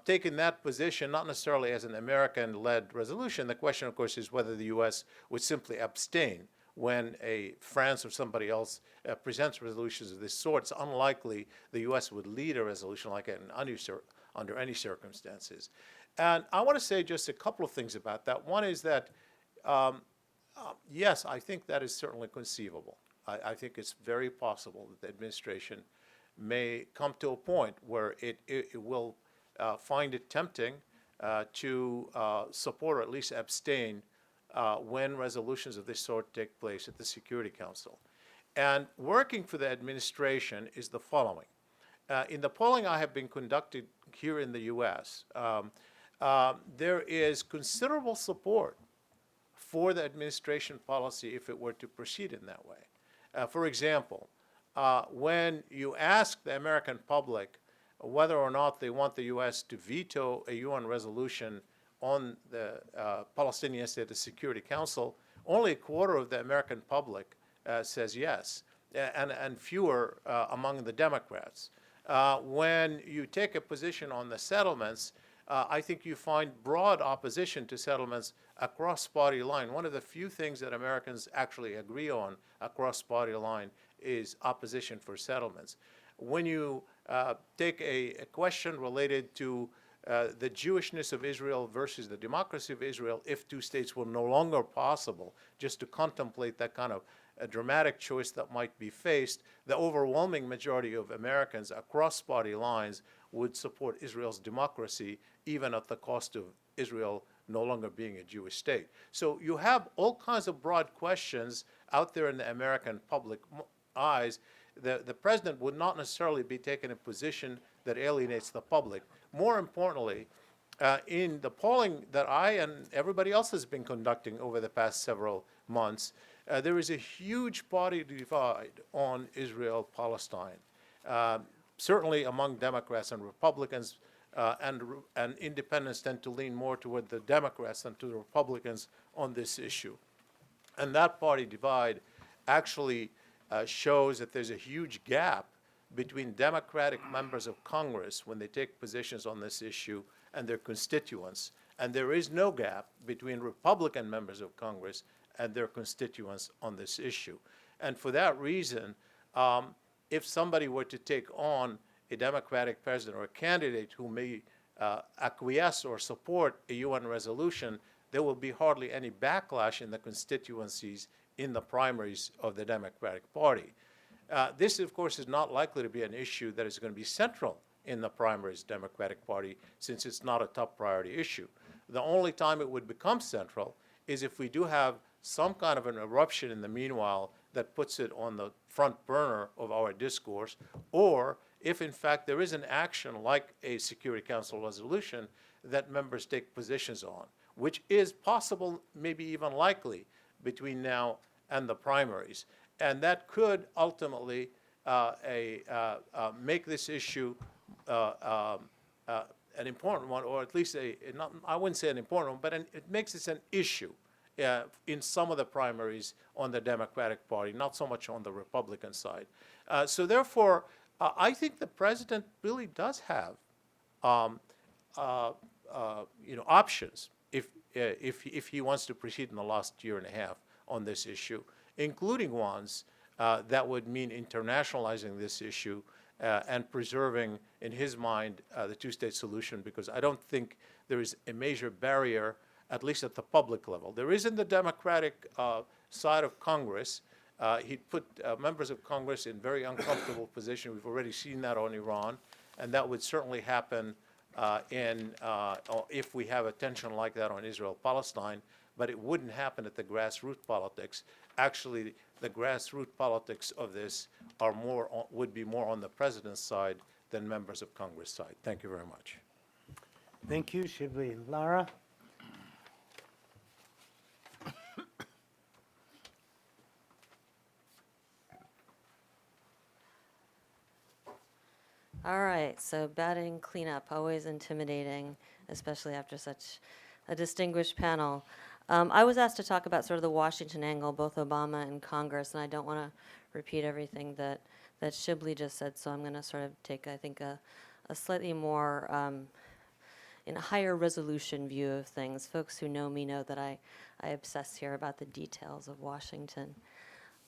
taking that position, not necessarily as an American-led resolution. The question, of course, is whether the U.S. would simply abstain when France or somebody else presents resolutions of this sort. It's unlikely the U.S. would lead a resolution like it under any circumstances. And I want to say just a couple of things about that. One is that, yes, I think that is certainly conceivable. I think it's very possible that the administration may come to a point where it will find it tempting to support or at least abstain when resolutions of this sort take place at the Security Council. And working for the administration is the following. In the polling I have been conducting here in the U.S., there is considerable support for the administration policy if it were to proceed in that way. For example, when you ask the American public whether or not they want the U.S. to veto a UN resolution on the Palestinian State at the Security Council, only a quarter of the American public says yes, and fewer among the Democrats. When you take a position on the settlements, I think you find broad opposition to settlements across party line. One of the few things that Americans actually agree on across party line is opposition for settlements. When you take a question related to the Jewishness of Israel versus the democracy of Israel, if two states were no longer possible, just to contemplate that kind of a dramatic choice that might be faced, the overwhelming majority of Americans across party lines would support Israel's democracy, even at the cost of Israel no longer being a Jewish state. So you have all kinds of broad questions out there in the American public eyes. The president would not necessarily be taking a position that alienates the public. More importantly, in the polling that I and everybody else has been conducting over the past several months, there is a huge party divide on Israel-Palestine. Certainly among Democrats and Republicans, and independents tend to lean more toward the Democrats than to the Republicans on this issue. And that party divide actually shows that there's a huge gap between Democratic members of Congress when they take positions on this issue and their constituents. And there is no gap between Republican members of Congress and their constituents on this issue. And for that reason, if somebody were to take on a Democratic president or a candidate who may acquiesce or support a UN resolution, there will be hardly any backlash in the constituencies in the primaries of the Democratic Party. This, of course, is not likely to be an issue that is going to be central in the primaries Democratic Party, since it's not a top priority issue. The only time it would become central is if we do have some kind of an eruption in the meanwhile that puts it on the front burner of our discourse, or if in fact there is an action like a Security Council resolution that members take positions on, which is possible, maybe even likely, between now and the primaries. And that could ultimately make this issue an important one, or at least I wouldn't say an important one, but it makes this an issue in some of the primaries on the Democratic Party, not so much on the Republican side. So therefore, I think the president really does have options if he wants to proceed in the last year and a half on this issue, including ones that would mean internationalizing this issue and preserving, in his mind, the two-state solution, because I don't think there is a major barrier, at least at the public level. There is in the Democratic side of Congress. He'd put members of Congress in very uncomfortable position. We've already seen that on Iran, and that would certainly happen if we have a tension like that on Israel-Palestine, but it wouldn't happen at the grassroots politics. Actually, the grassroots politics of this would be more on the president's side than members of Congress' side. Thank you very much. Thank you, Shibley. Lara? All right, so batting cleanup, always intimidating, especially after such a distinguished panel. I was asked to talk about sort of the Washington angle, both Obama and Congress, and I don't want to repeat everything that Shibley just said, so I'm going to sort of take, I think, a slightly more, in a higher resolution view of things. Folks who know me know that I obsess here about the details of Washington.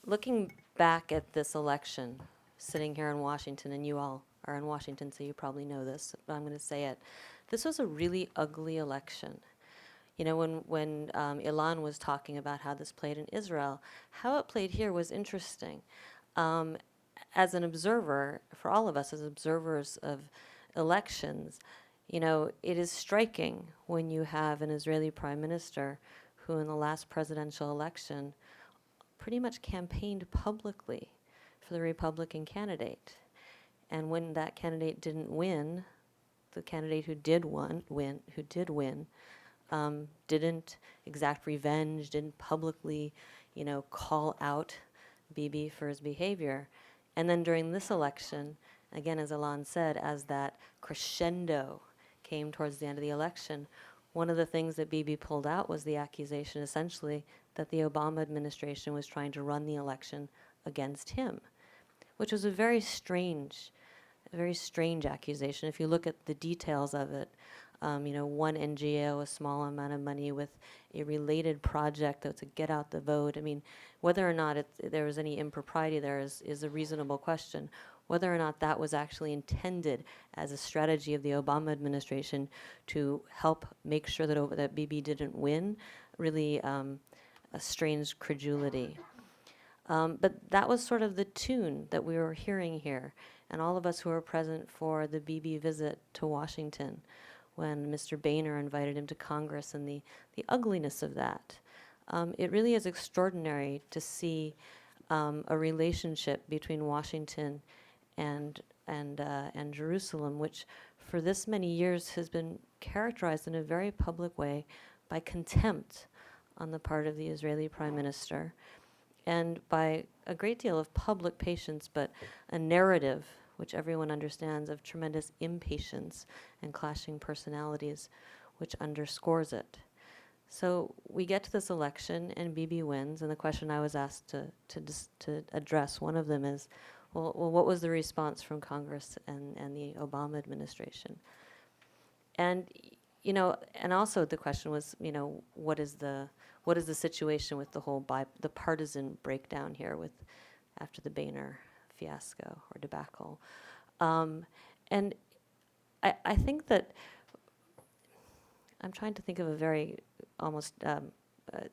Looking back at this election, sitting here in Washington, and you all are in Washington, so you probably know this, but I'm going to say it. This was a really ugly election. You know, when Ilan was talking about how this played in Israel, how it played here was interesting. As an observer, for all of us as observers of elections, you know, it is striking when you have an Israeli prime minister who in the last presidential election pretty much campaigned publicly for the Republican candidate. And when that candidate didn't win, the candidate who did win, didn't exact revenge, didn't publicly, you know, call out Bibi for his behavior. And then during this election, again, as Ilan said, as that crescendo came towards the end of the election, one of the things that Bibi pulled out was the accusation, essentially, that the Obama administration was trying to run the election against him, which was a very strange accusation. If you look at the details of it, you know, one NGO, a small amount of money with a related project that's to get out the vote. I mean, whether or not there was any impropriety there is a reasonable question. Whether or not that was actually intended as a strategy of the Obama administration to help make sure that Bibi didn't win, really a strange credulity. But that was sort of the tune that we were hearing here, and all of us who were present for the Bibi visit to Washington when Mr. Boehner invited him to Congress, and the ugliness of that. It really is extraordinary to see a relationship between Washington and Jerusalem, which for this many years has been characterized in a very public way by contempt on the part of the Israeli Prime Minister, and by a great deal of public patience, but a narrative, which everyone understands, of tremendous impatience and clashing personalities, which underscores it. So we get to this election, and Bibi wins, and the question I was asked to address, one of them is, well, what was the response from Congress and the Obama administration? And, and also the question was, what is the situation with the whole the partisan breakdown here with after the Boehner fiasco or debacle? And I think that I'm trying to think of a very almost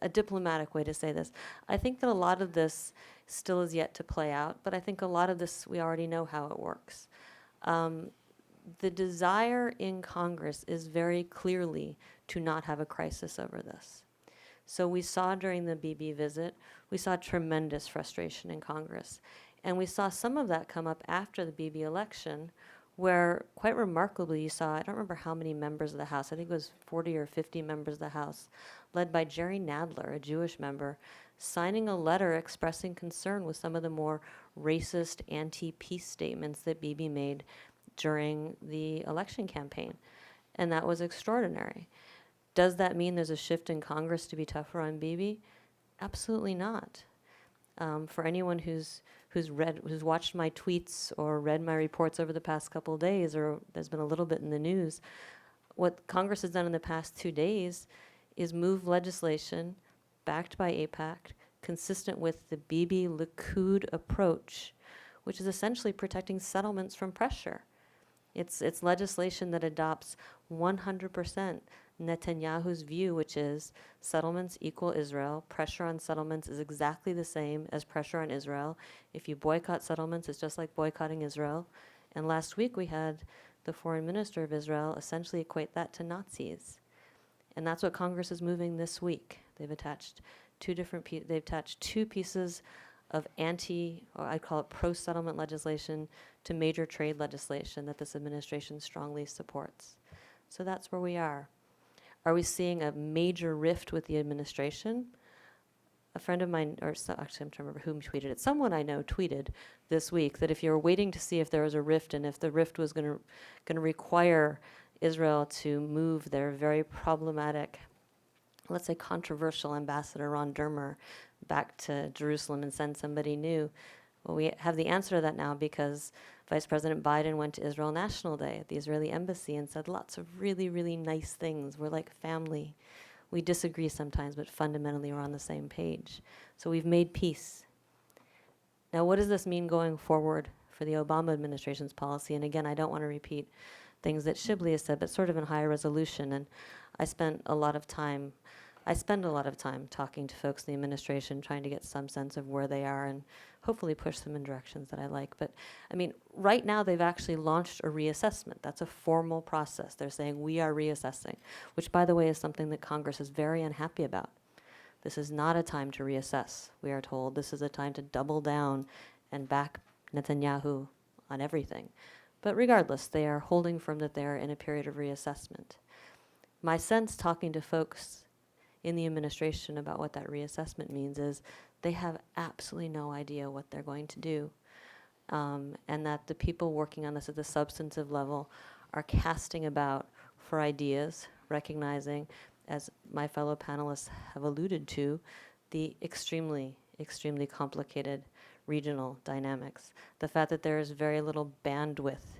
a diplomatic way to say this. I think that a lot of this still is yet to play out, but I think a lot of this we already know how it works. The desire in Congress is very clearly to not have a crisis over this. So we saw during the Bibi visit, we saw tremendous frustration in Congress. And we saw some of that come up after the Bibi election, where quite remarkably you saw, I don't remember how many members of the House, I think it was 40 or 50 members of the House, led by Jerry Nadler, a Jewish member, signing a letter expressing concern with some of the more racist anti-peace statements that Bibi made during the election campaign. And that was extraordinary. Does that mean there's a shift in Congress to be tougher on Bibi? Absolutely not. For anyone who's watched my tweets or read my reports over the past couple of days, or there's been a little bit in the news, what Congress has done in the past 2 days is move legislation backed by AIPAC, consistent with the Bibi-Likud approach, which is essentially protecting settlements from pressure. It's legislation that adopts 100% Netanyahu's view, which is settlements equal Israel. Pressure on settlements is exactly the same as pressure on Israel. If you boycott settlements, it's just like boycotting Israel. And last week we had the foreign minister of Israel essentially equate that to Nazis. And that's what Congress is moving this week. They've attached two pieces of or I'd call it pro-settlement legislation to major trade legislation that this administration strongly supports. So that's where we are. Are we seeing a major rift with the administration? A friend of mine, actually I'm trying to remember whom tweeted it, someone I know tweeted this week that if you're waiting to see if there was a rift and if the rift was going to require Israel to move their very problematic, let's say controversial ambassador Ron Dermer back to Jerusalem and send somebody new. Well, we have the answer to that now because Vice President Biden went to Israel National Day at the Israeli embassy and said lots of really, really nice things. We're like family. We disagree sometimes, but fundamentally we're on the same page. So we've made peace. Now, what does this mean going forward for the Obama administration's policy? And again, I don't want to repeat things that Shibley has said, but sort of in higher resolution. And I spend a lot of time talking to folks in the administration, trying to get some sense of where they are and hopefully push them in directions that I like. But I mean, right now they've actually launched a reassessment. That's a formal process. They're saying we are reassessing, which by the way is something that Congress is very unhappy about. This is not a time to reassess, we are told. This is a time to double down and back Netanyahu on everything. But regardless, they are holding firm that they are in a period of reassessment. My sense talking to folks in the administration about what that reassessment means is they have absolutely no idea what they're going to do. And that the people working on this at the substantive level are casting about for ideas, recognizing, as my fellow panelists have alluded to, the extremely, extremely complicated regional dynamics. The fact that there is very little bandwidth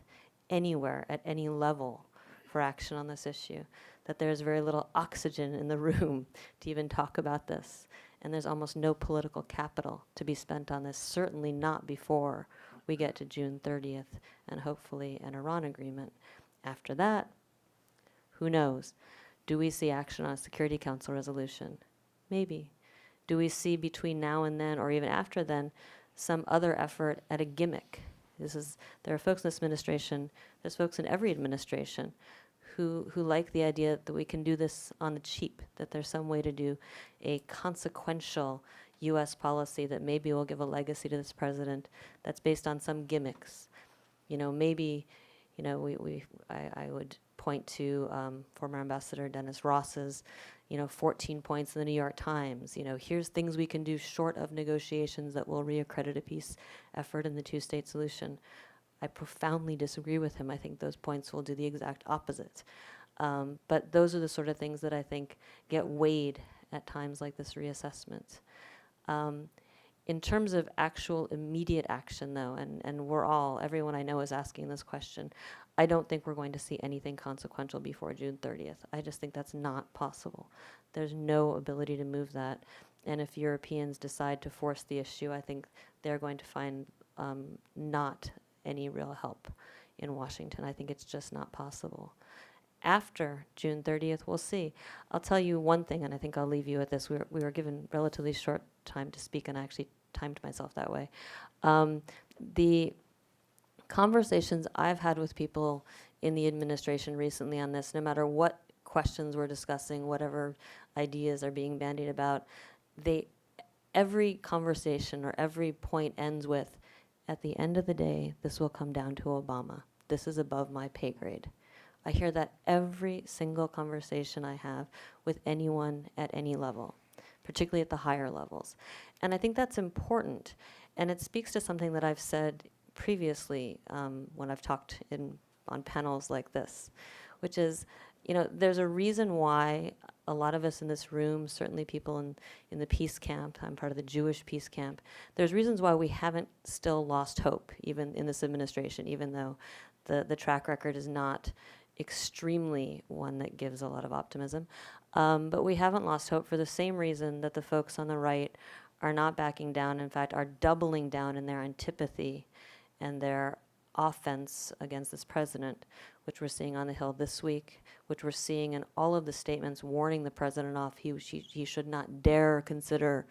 anywhere at any level for action on this issue, that there's very little oxygen in the room to even talk about this, and there's almost no political capital to be spent on this, certainly not before we get to June 30th and hopefully an Iran agreement. After that, who knows? Do we see action on a Security Council resolution? Maybe. Do we see between now and then, or even after then, some other effort at a gimmick? There are folks in this administration, there's folks in every administration who like the idea that we can do this on the cheap, that there's some way to do a consequential U.S. policy that maybe will give a legacy to this president that's based on some gimmicks. Maybe, I would point to former Ambassador Dennis Ross's, 14 points in the New York Times. Here's things we can do short of negotiations that will reaccredit a peace effort in the two-state solution. I profoundly disagree with him. I think those points will do the exact opposite. But those are the sort of things that I think get weighed at times like this reassessment. In terms of actual immediate action, though, and everyone I know is asking this question, I don't think we're going to see anything consequential before June 30th. I just think that's not possible. There's no ability to move that. And if Europeans decide to force the issue, I think they're going to find not any real help in Washington. I think it's just not possible. After June 30th, we'll see. I'll tell you one thing, and I think I'll leave you with this. We were given relatively short time to speak, and I actually timed myself that way. The conversations I've had with people in the administration recently on this, no matter what questions we're discussing, whatever ideas are being bandied about, every conversation or every point ends with, at the end of the day, this will come down to Obama. This is above my pay grade. I hear that every single conversation I have with anyone at any level, particularly at the higher levels. And I think that's important. And it speaks to something that I've said previously when I've talked on panels like this, which is, there's a reason why a lot of us in this room, certainly people in the peace camp, I'm part of the Jewish peace camp, there's reasons why we haven't still lost hope, even in this administration, even though the track record is not extremely one that gives a lot of optimism. But we haven't lost hope for the same reason that the folks on the right are not backing down, in fact, are doubling down in their antipathy and their offense against this president, which we're seeing on the Hill this week, which we're seeing in all of the statements warning the president off. He should not dare consider,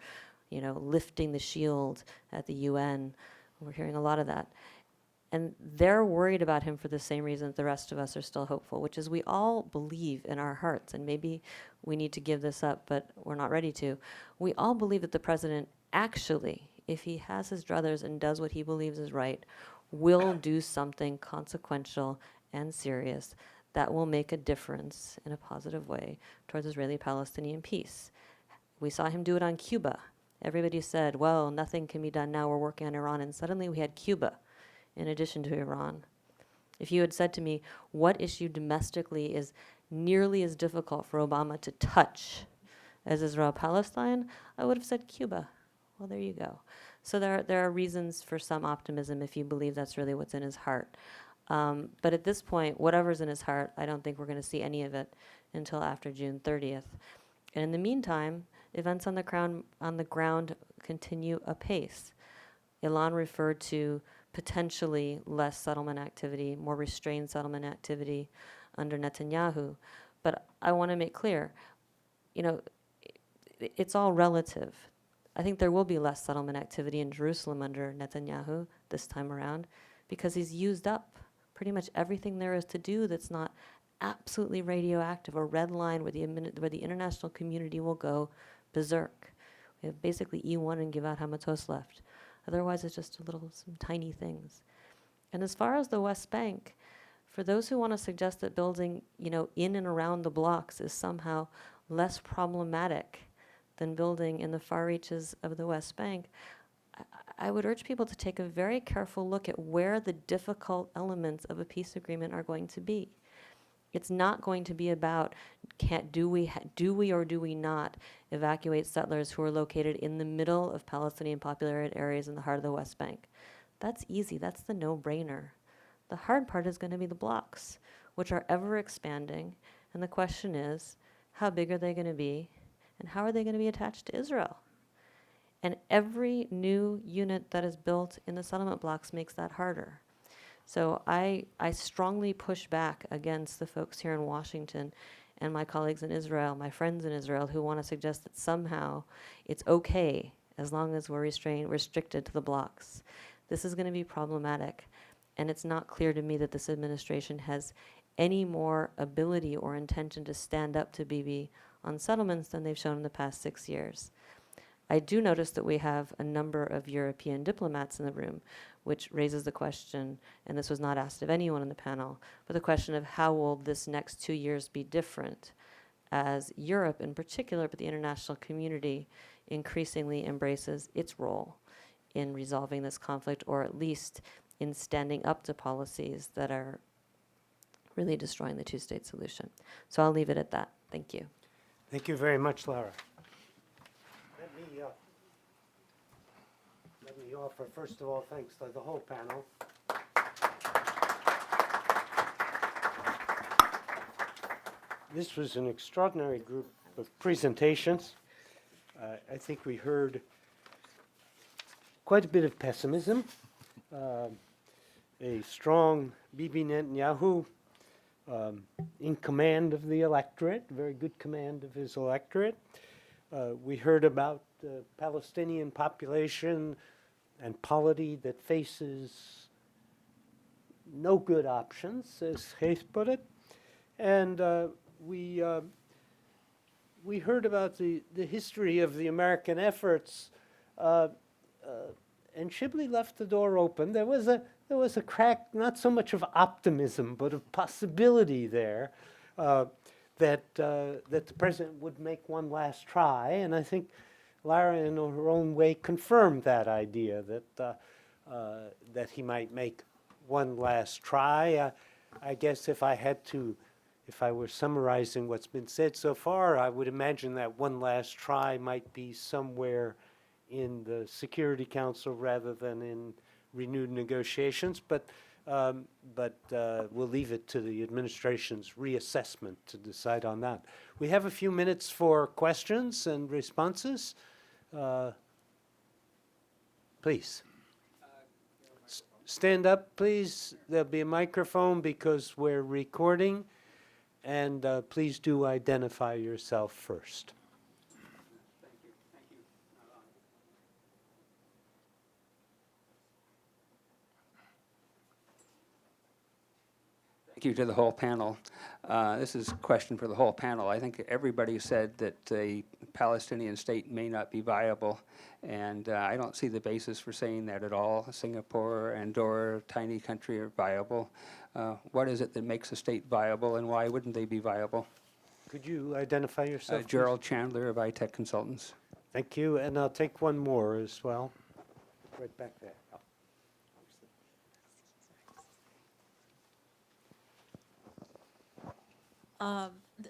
lifting the shield at the UN. We're hearing a lot of that. And they're worried about him for the same reason that the rest of us are still hopeful, which is we all believe in our hearts, and maybe we need to give this up, but we're not ready to. We all believe that the president actually, if he has his druthers and does what he believes is right, will do something consequential and serious that will make a difference in a positive way towards Israeli-Palestinian peace. We saw him do it on Cuba. Everybody said, well, nothing can be done now, we're working on Iran, and suddenly we had Cuba in addition to Iran. If you had said to me, what issue domestically is nearly as difficult for Obama to touch as Israel-Palestine, I would have said Cuba. Well, there you go. So there are reasons for some optimism if you believe that's really what's in his heart. But at this point, whatever's in his heart, I don't think we're going to see any of it until after June 30th. And in the meantime, events on the ground continue apace. Ilan referred to potentially less settlement activity, more restrained settlement activity under Netanyahu. But I want to make clear, it's all relative. I think there will be less settlement activity in Jerusalem under Netanyahu this time around because he's used up pretty much everything there is to do that's not absolutely radioactive, a red line where the international community will go berserk. We have basically E1 and Ghaith Hamatos left. Otherwise, it's just some tiny things. And as far as the West Bank, for those who want to suggest that building, in and around the blocks is somehow less problematic than building in the far reaches of the West Bank, I would urge people to take a very careful look at where the difficult elements of a peace agreement are going to be. It's not going to be about do we or do we not evacuate settlers who are located in the middle of Palestinian populated areas in the heart of the West Bank. That's easy. That's the no-brainer. The hard part is going to be the blocks, which are ever expanding. And the question is, how big are they going to be? And how are they going to be attached to Israel? And every new unit that is built in the settlement blocks makes that harder. So I strongly push back against the folks here in Washington and my colleagues in Israel, my friends in Israel, who want to suggest that somehow it's okay as long as we're restricted to the blocks. This is going to be problematic. And it's not clear to me that this administration has any more ability or intention to stand up to Bibi on settlements than they've shown in the past 6 years. I do notice that we have a number of European diplomats in the room, which raises the question, and this was not asked of anyone on the panel, but the question of how will this next 2 years be different as Europe in particular, but the international community increasingly embraces its role in resolving this conflict, or at least in standing up to policies that are really destroying the two-state solution. So I'll leave it at that. Thank you. Thank you very much, Lara. Let me offer, first of all, thanks to the whole panel. This was an extraordinary group of presentations. I think we heard quite a bit of pessimism, a strong Bibi Netanyahu in command of the electorate, very good command of his electorate. We heard about the Palestinian population and polity that faces no good options, as Ghaith put it. And we heard about the history of the American efforts, and Shibley left the door open. There was a crack, not so much of optimism, but of possibility there, that the president would make one last try. And I think Lara, in her own way, confirmed that idea that he might make one last try. I guess if I were summarizing what's been said so far, I would imagine that one last try might be somewhere in the Security Council rather than in renewed negotiations, but we'll leave it to the administration's reassessment to decide on that. We have a few minutes for questions and responses. Please. Stand up, please. There'll be a microphone because we're recording. And please do identify yourself first. Thank you to the whole panel. This is a question for the whole panel. I think everybody said that a Palestinian state may not be viable, and I don't see the basis for saying that at all. Singapore, Andorra, tiny country, are viable. What is it that makes a state viable, and why wouldn't they be viable? Could you identify yourself? Gerald Chandler of iTech Consultants. Thank you, and I'll take one more as well. Right back there.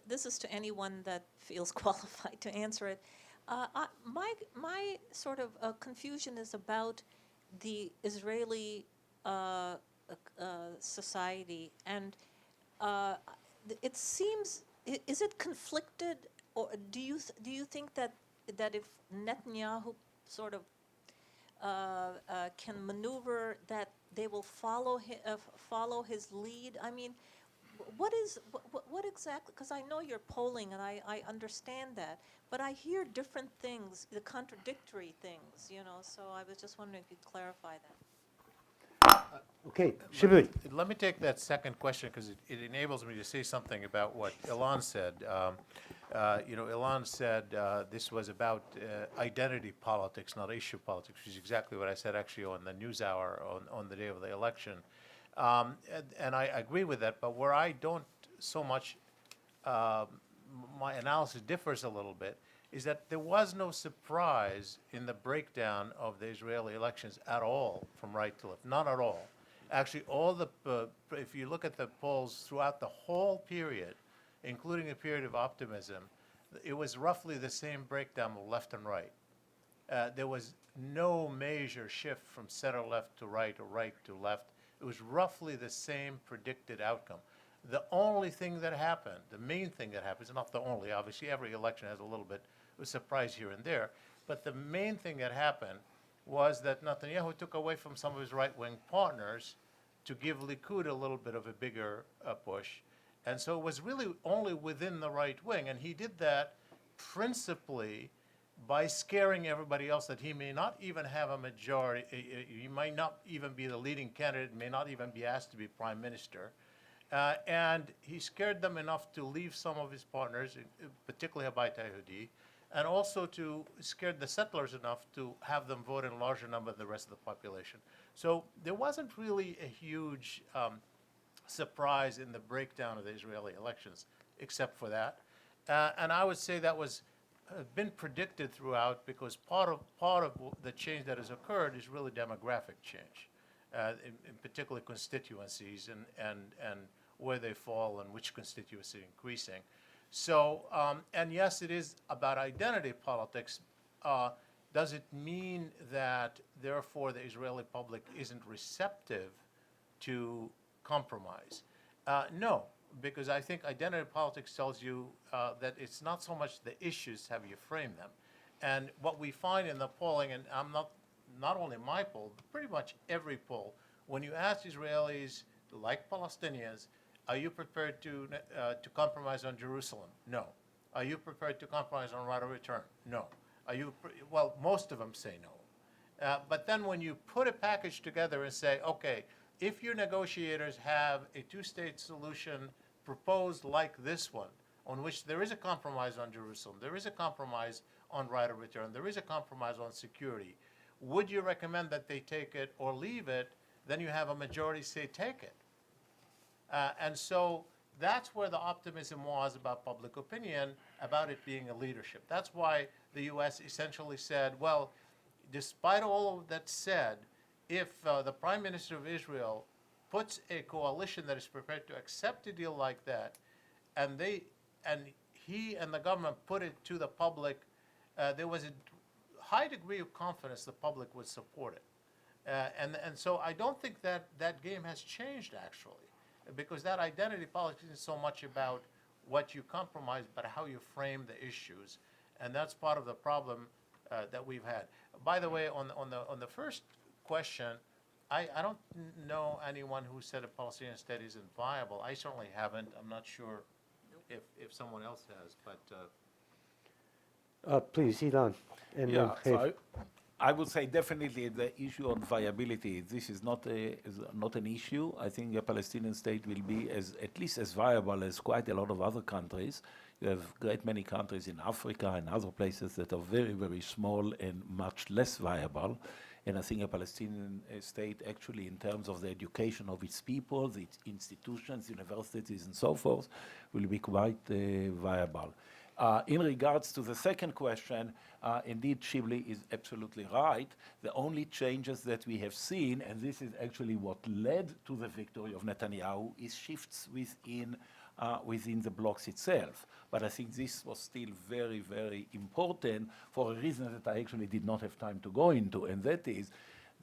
This is to anyone that feels qualified to answer it. My sort of confusion is about the Israeli society, and it seems, is it conflicted, or do you think that if Netanyahu sort of can maneuver, that they will follow his lead? I mean, what exactly, because I know you're polling and I understand that, but I hear different things, the contradictory things, so I was just wondering if you'd clarify that. Okay, Shibley. Let me take that second question because it enables me to say something about what Ilan said. Ilan said this was about identity politics, not issue politics, which is exactly what I said actually on the NewsHour on the day of the election. And I agree with that, but where I don't so much, my analysis differs a little bit, is that there was no surprise in the breakdown of the Israeli elections at all, from right to left, not at all. Actually, if you look at the polls throughout the whole period, including a period of optimism, it was roughly the same breakdown of left and right. There was no major shift from center left to right or right to left. It was roughly the same predicted outcome. The only thing that happened, the main thing that happens, not the only, obviously every election has a little bit of a surprise here and there, but the main thing that happened was that Netanyahu took away from some of his right-wing partners to give Likud a little bit of a bigger push. And so it was really only within the right wing, and he did that principally by scaring everybody else that he may not even have a majority, he might not even be the leading candidate, may not even be asked to be prime minister. And he scared them enough to leave some of his partners, particularly Habayit Yehudi, and also to scare the settlers enough to have them vote in larger number than the rest of the population. So there wasn't really a huge surprise in the breakdown of the Israeli elections, except for that. And I would say that was been predicted throughout, because part of the change that has occurred is really demographic change, in particular constituencies and where they fall and which constituency increasing. So, and yes, it is about identity politics. Does it mean that, therefore, the Israeli public isn't receptive to compromise? No, because I think identity politics tells you that it's not so much the issues, how you frame them. And what we find in the polling, and I'm not only my poll, but pretty much every poll, when you ask Israelis, like Palestinians, are you prepared to compromise on Jerusalem? No. Are you prepared to compromise on right of return? No. Well, most of them say no. But then when you put a package together and say, okay, if your negotiators have a two-state solution proposed like this one, on which there is a compromise on Jerusalem, there is a compromise on right of return, there is a compromise on security, would you recommend that they take it or leave it? Then you have a majority say take it. And so that's where the optimism was about public opinion, about it being a leadership. That's why the U.S. essentially said, well, despite all of that said, if the Prime Minister of Israel puts a coalition that is prepared to accept a deal like that, and he and the government put it to the public, there was a high degree of confidence the public would support it. And so I don't think that game has changed, actually, because that identity politics isn't so much about what you compromise, but how you frame the issues. And that's part of the problem that we've had. By the way, on the first question, I don't know anyone who said a Palestinian state isn't viable. I certainly haven't. I'm not sure if someone else has, but Please, Ilan. And Yeah, then so I would say definitely the issue on viability, this is not an issue. I think a Palestinian state will be at least as viable as quite a lot of other countries. You have great many countries in Africa and other places that are very, very small and much less viable. And I think a Palestinian state, actually, in terms of the education of its people, its institutions, universities, and so forth, will be quite viable. In regards to the second question, indeed, Shibley is absolutely right. The only changes that we have seen, and this is actually what led to the victory of Netanyahu, is shifts within the blocks itself. But I think this was still very, very important for a reason that I actually did not have time to go into, and that is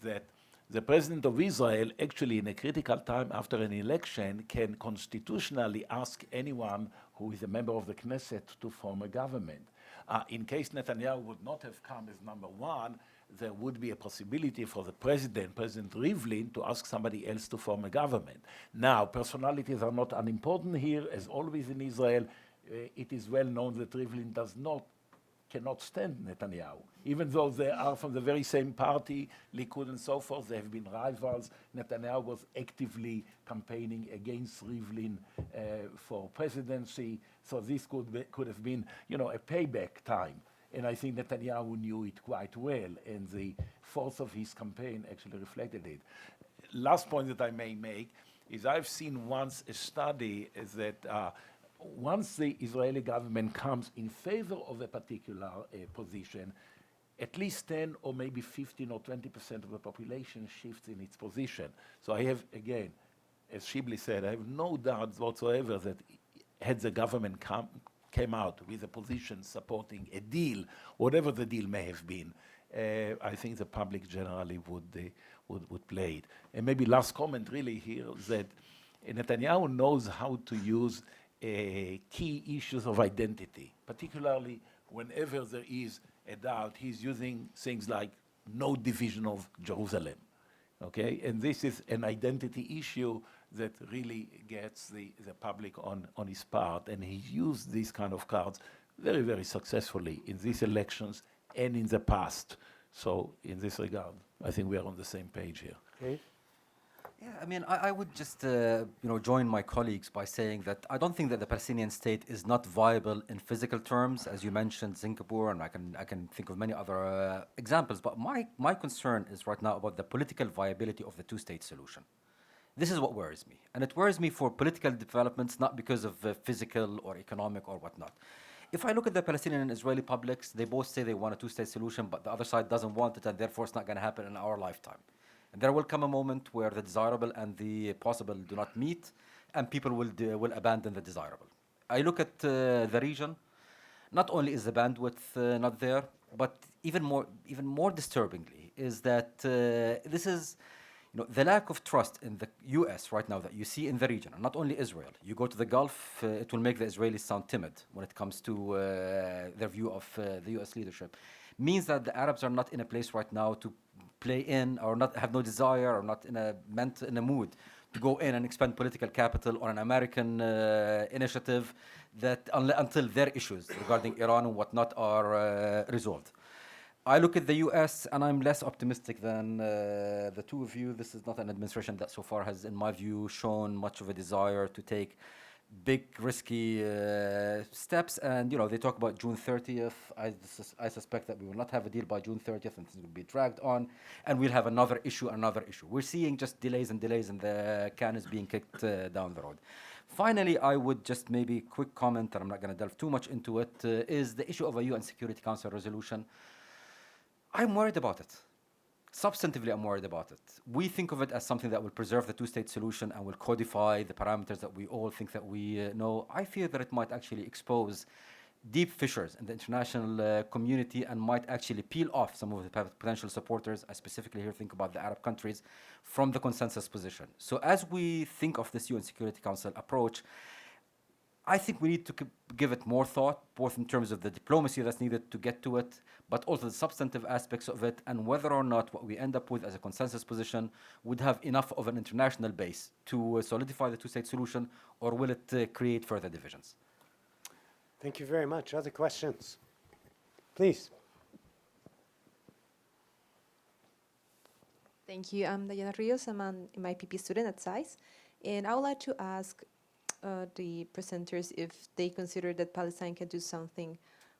that the president of Israel, actually in a critical time after an election, can constitutionally ask anyone who is a member of the Knesset to form a government. In case Netanyahu would not have come as number one, there would be a possibility for the president, President Rivlin, to ask somebody else to form a government. Now, personalities are not unimportant here. As always in Israel, it is well known that Rivlin cannot stand Netanyahu. Even though they are from the very same party, Likud and so forth, they have been rivals. Netanyahu was actively campaigning against Rivlin for presidency, so this could have been, a payback time. And I think Netanyahu knew it quite well, and the force of his campaign actually reflected it. Last point that I may make is I've seen once a study that once the Israeli government comes in favor of a particular position, at least 10 or maybe 15 or 20% of the population shifts in its position. So I have, again, as Shibley said, I have no doubt whatsoever that had the government came out with a position supporting a deal, whatever the deal may have been, I think the public generally would play it. And maybe last comment really here is that Netanyahu knows how to use key issues of identity, particularly whenever there is a doubt. He's using things like no division of Jerusalem, okay? And this is an identity issue that really gets the public on his part, and he used these kind of cards very, very successfully in these elections and in the past. So in this regard, I think we are on the same page here. Okay. Yeah, I mean, I would just join my colleagues by saying that I don't think that the Palestinian state is not viable in physical terms, as you mentioned, Singapore, and I can think of many other examples. But my concern is right now about the political viability of the two-state solution. This is what worries me, and it worries me for political developments, not because of physical or economic or whatnot. If I look at the Palestinian and Israeli publics, they both say they want a two-state solution, but the other side doesn't want it, and therefore it's not going to happen in our lifetime. And there will come a moment where the desirable and the possible do not meet, and people will abandon the desirable. I look at the region. Not only is the bandwidth not there, but even more disturbingly is that this is the lack of trust in the U.S. right now that you see in the region, and not only Israel. You go to the Gulf, it will make the Israelis sound timid when it comes to their view of the U.S. leadership. Means that the Arabs are not in a place right now to play in, or not have no desire, or not in a mood to go in and expend political capital on an American initiative that until their issues regarding Iran and whatnot are resolved. I look at the U.S. and I'm less optimistic than the two of you. This is not an administration that so far has, in my view, shown much of a desire to take big, risky steps. And, they talk about June 30th. I suspect that we will not have a deal by June 30th, and this will be dragged on. And we'll have another issue. We're seeing just delays, and the can is being kicked down the road. Finally, I would just maybe quick comment, and I'm not going to delve too much into it, is the issue of a UN Security Council resolution. I'm worried about it. Substantively, I'm worried about it. We think of it as something that will preserve the two-state solution and will codify the parameters that we all think that we know. I fear that it might actually expose deep fissures in the international community and might actually peel off some of the potential supporters. I specifically here think about the Arab countries from the consensus position. So as we think of this UN Security Council approach, I think we need to give it more thought, both in terms of the diplomacy that's needed to get to it, but also the substantive aspects of it, and whether or not what we end up with as a consensus position would have enough of an international base to solidify the two-state solution, or will it create further divisions? Thank you very much. Other questions? Please. Thank you. I'm Diana Rios. I'm an MIPP student at SAIS. And I would like to ask the presenters if they consider that Palestine can do something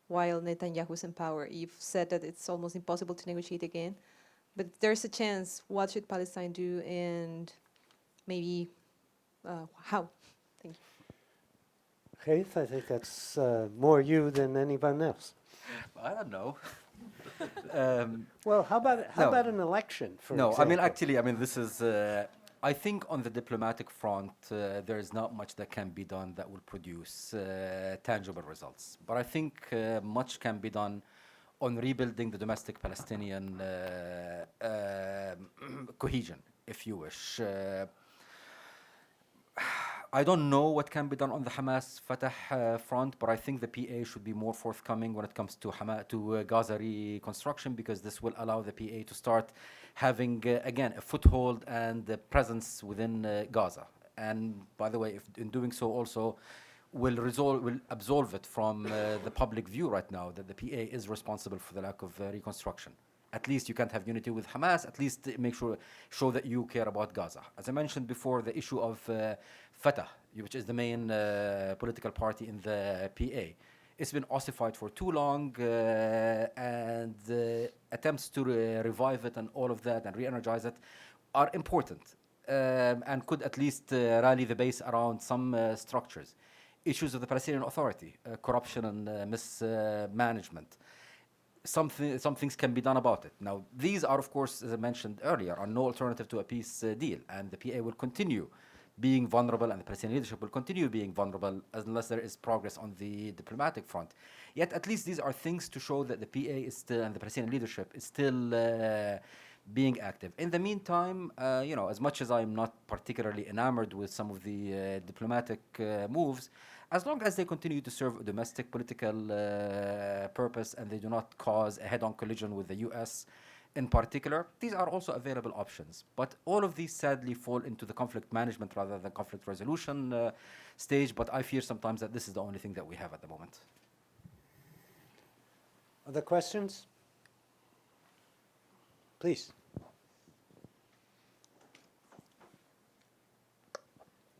while Netanyahu is in power. You've said that it's almost impossible to negotiate again, but there's a chance. What should Palestine do, and maybe how? Thank you. Ghaith, I think that's more you than anyone else. I don't know. Well, how about an election, for example? This is... I think on the diplomatic front, there is not much that can be done that will produce tangible results. But I think much can be done on rebuilding the domestic Palestinian cohesion, if you wish. I don't know what can be done on the Hamas-Fatah front, but I think the PA should be more forthcoming when it comes to Gaza reconstruction, because this will allow the PA to start having, again, a foothold and a presence within Gaza. And by the way, if in doing so also will absolve it from the public view right now that the PA is responsible for the lack of reconstruction. At least you can't have unity with Hamas. At least show that you care about Gaza. As I mentioned before, the issue of Fatah, which is the main political party in the PA, it's been ossified for too long, and attempts to revive it and all of that and re-energize it are important, and could at least rally the base around some structures. Issues of the Palestinian Authority, corruption and mismanagement. Some things can be done about it. Now, these are, of course, as I mentioned earlier, are no alternative to a peace deal, and the PA will continue being vulnerable, and the Palestinian leadership will continue being vulnerable unless there is progress on the diplomatic front. Yet, at least these are things to show that the PA is still, and the Palestinian leadership is still being active. In the meantime, as much as I'm not particularly enamored with some of the diplomatic moves, as long as they continue to serve a domestic political purpose and they do not cause a head-on collision with the U.S. in particular, these are also available options. But all of these sadly fall into the conflict management rather than conflict resolution stage, but I fear sometimes that this is the only thing that we have at the moment. Other questions? Please.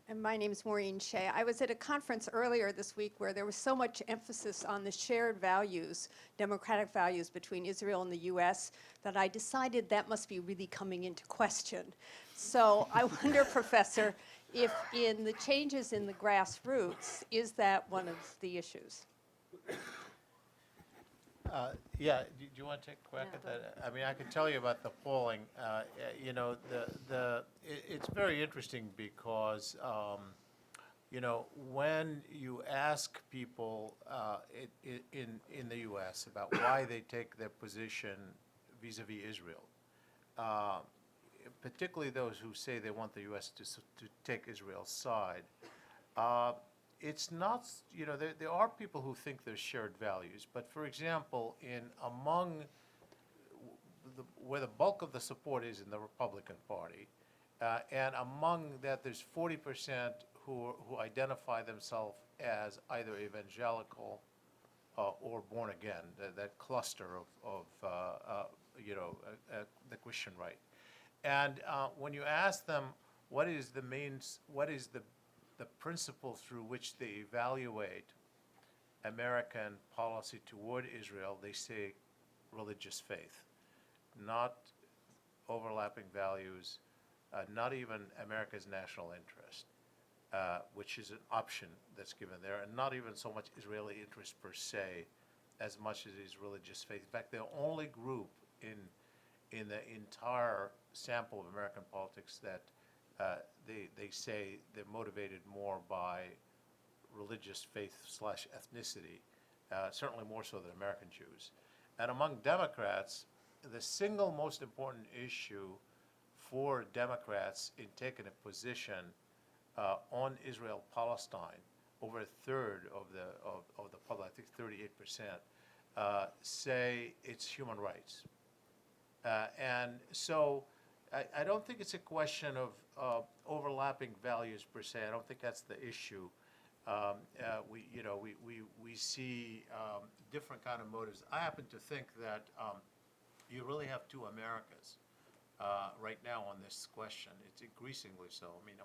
And my name is Maureen Shea. I was at a conference earlier this week where there was so much emphasis on the shared values, democratic values between Israel and the U.S., that I decided that must be really coming into question. So I wonder, Professor, if in the changes in the grassroots, is that one of the issues? Yeah, do you want to take a crack at that? I mean, I can tell you about the polling. You know, it's very interesting because, you know, when you ask people in the U.S. about why they take their position vis-a-vis Israel, particularly those who say they want the U.S. to take Israel's side, it's not, you know, there are people who think there's shared values, but for example, where the bulk of the support is in the Republican Party, and among that there's 40% who identify themselves as either evangelical or born again, that cluster of you know, the Christian right. And when you ask them what is the principle through which they evaluate American policy toward Israel, they say religious faith, not overlapping values, not even America's national interest, which is an option that's given there, and not even so much Israeli interest per se, as much as it is religious faith. In fact, the only group in the entire sample of American politics that they say they're motivated more by religious faith / ethnicity, certainly more so than American Jews. And among Democrats, the single most important issue for Democrats in taking a position on Israel-Palestine, over a third of the public, I think 38%, say it's human rights. And so I don't think it's a question of overlapping values per se. I don't think that's the issue. We see different kind of motives. I happen to think that you really have two Americas right now on this question. It's increasingly so. I mean,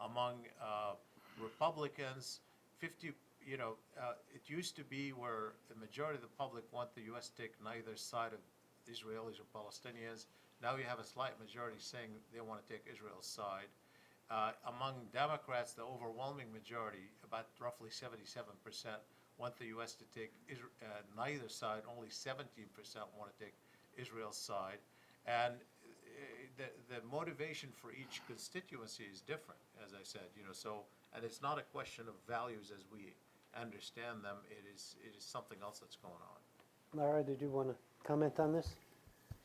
among Republicans, it used to be where the majority of the public want the U.S. to take neither side of Israelis or Palestinians. Now you have a slight majority saying they want to take Israel's side. Among Democrats, the overwhelming majority, about roughly 77%, want the U.S. to take neither side. Only 17% want to take Israel's side. And the motivation for each constituency is different, as I said. And it's not a question of values as we understand them. It is something else that's going on. Lara, did you want to comment on this?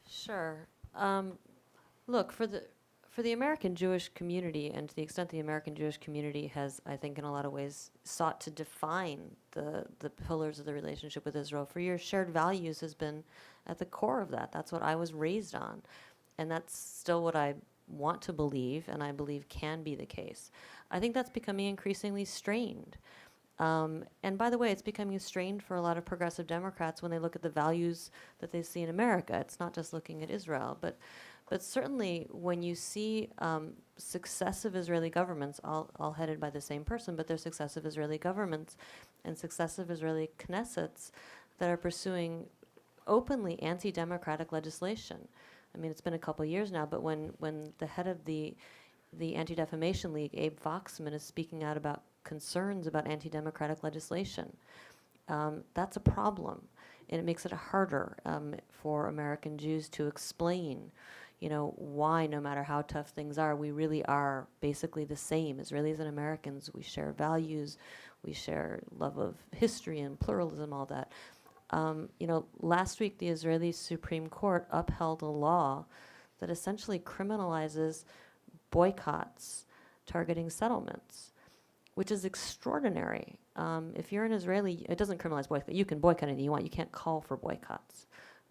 Sure. Look, for the American Jewish community, and to the extent the American Jewish community has, I think, in a lot of ways, sought to define the pillars of the relationship with Israel for years, shared values has been at the core of that. That's what I was raised on. And that's still what I want to believe, and I believe can be the case. I think that's becoming increasingly strained. And by the way, it's becoming strained for a lot of progressive Democrats when they look at the values that they see in America. It's not just looking at Israel, but certainly when you see successive Israeli governments, all headed by the same person, but they're successive Israeli governments and successive Israeli Knessets that are pursuing openly anti-democratic legislation. I mean, it's been a couple of years now, but when the head of the Anti-Defamation League, Abe Foxman, is speaking out about concerns about anti-democratic legislation, that's a problem. And it makes it harder for American Jews to explain, why, no matter how tough things are, we really are basically the same. Israelis and Americans, we share values, we share love of history and pluralism, all that. Last week the Israeli Supreme Court upheld a law that essentially criminalizes boycotts targeting settlements, which is extraordinary. If you're an Israeli, it doesn't criminalize boycott. You can boycott anything you want. You can't call for boycotts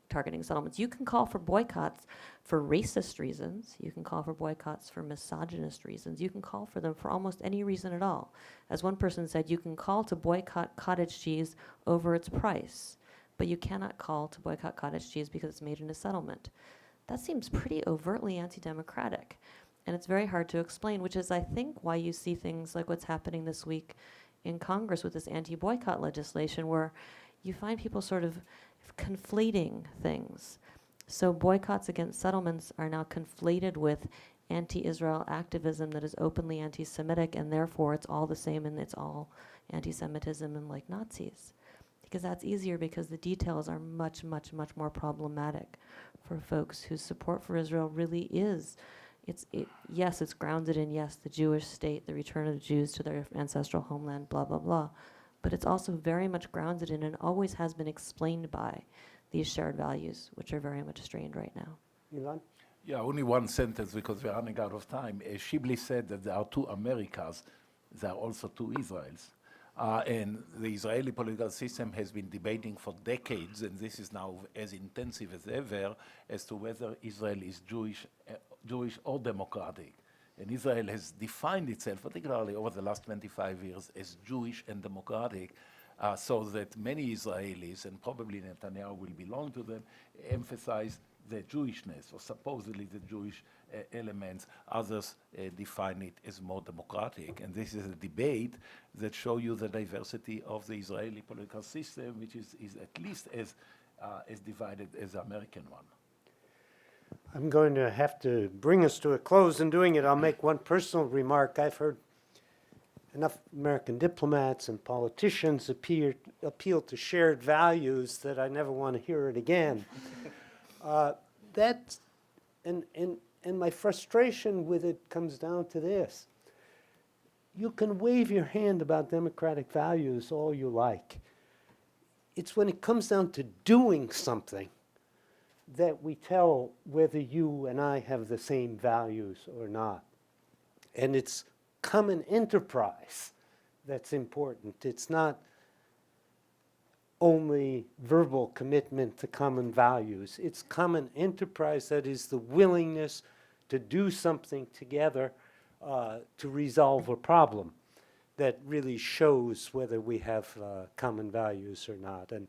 targeting settlements. You can call for boycotts for racist reasons. You can call for boycotts for misogynist reasons. You can call for them for almost any reason at all. As one person said, you can call to boycott cottage cheese over its price, but you cannot call to boycott cottage cheese because it's made in a settlement. That seems pretty overtly anti-democratic. And it's very hard to explain, which is, I think, why you see things like what's happening this week in Congress with this anti-boycott legislation, where you find people sort of conflating things. So boycotts against settlements are now conflated with anti-Israel activism that is openly anti-Semitic, and therefore it's all the same and it's all anti-Semitism and like Nazis. Because that's easier, because the details are much, much, much more problematic for folks whose support for Israel really is, yes, it's grounded in, yes, the Jewish state, the return of the Jews to their ancestral homeland, blah, blah, blah. But it's also very much grounded in and always has been explained by these shared values, which are very much strained right now. Ilan? Yeah, only one sentence because we're running out of time. Shibley said that there are two Americas, there are also two Israels. And the Israeli political system has been debating for decades, and this is now as intensive as ever, as to whether Israel is Jewish or democratic. And Israel has defined itself, particularly over the last 25 years, as Jewish and democratic, so that many Israelis, and probably Netanyahu will belong to them, emphasize the Jewishness, or supposedly the Jewish elements. Others define it as more democratic. And this is a debate that shows you the diversity of the Israeli political system, which is at least as divided as the American one. I'm going to have to bring us to a close. In doing it, I'll make one personal remark. I've heard enough American diplomats and politicians appeal to shared values that I never want to hear it again. And my frustration with it comes down to this. You can wave your hand about democratic values all you like. It's when it comes down to doing something that we tell whether you and I have the same values or not. And it's common enterprise that's important. It's not only verbal commitment to common values. It's common enterprise that is the willingness to do something together to resolve a problem that really shows whether we have common values or not. And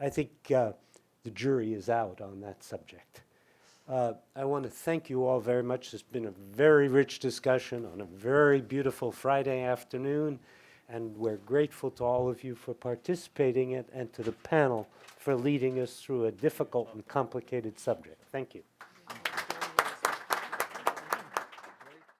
I think the jury is out on that subject. I want to thank you all very much. It's been a very rich discussion on a very beautiful Friday afternoon, and we're grateful to all of you for participating in it and to the panel for leading us through a difficult and complicated subject. Thank you.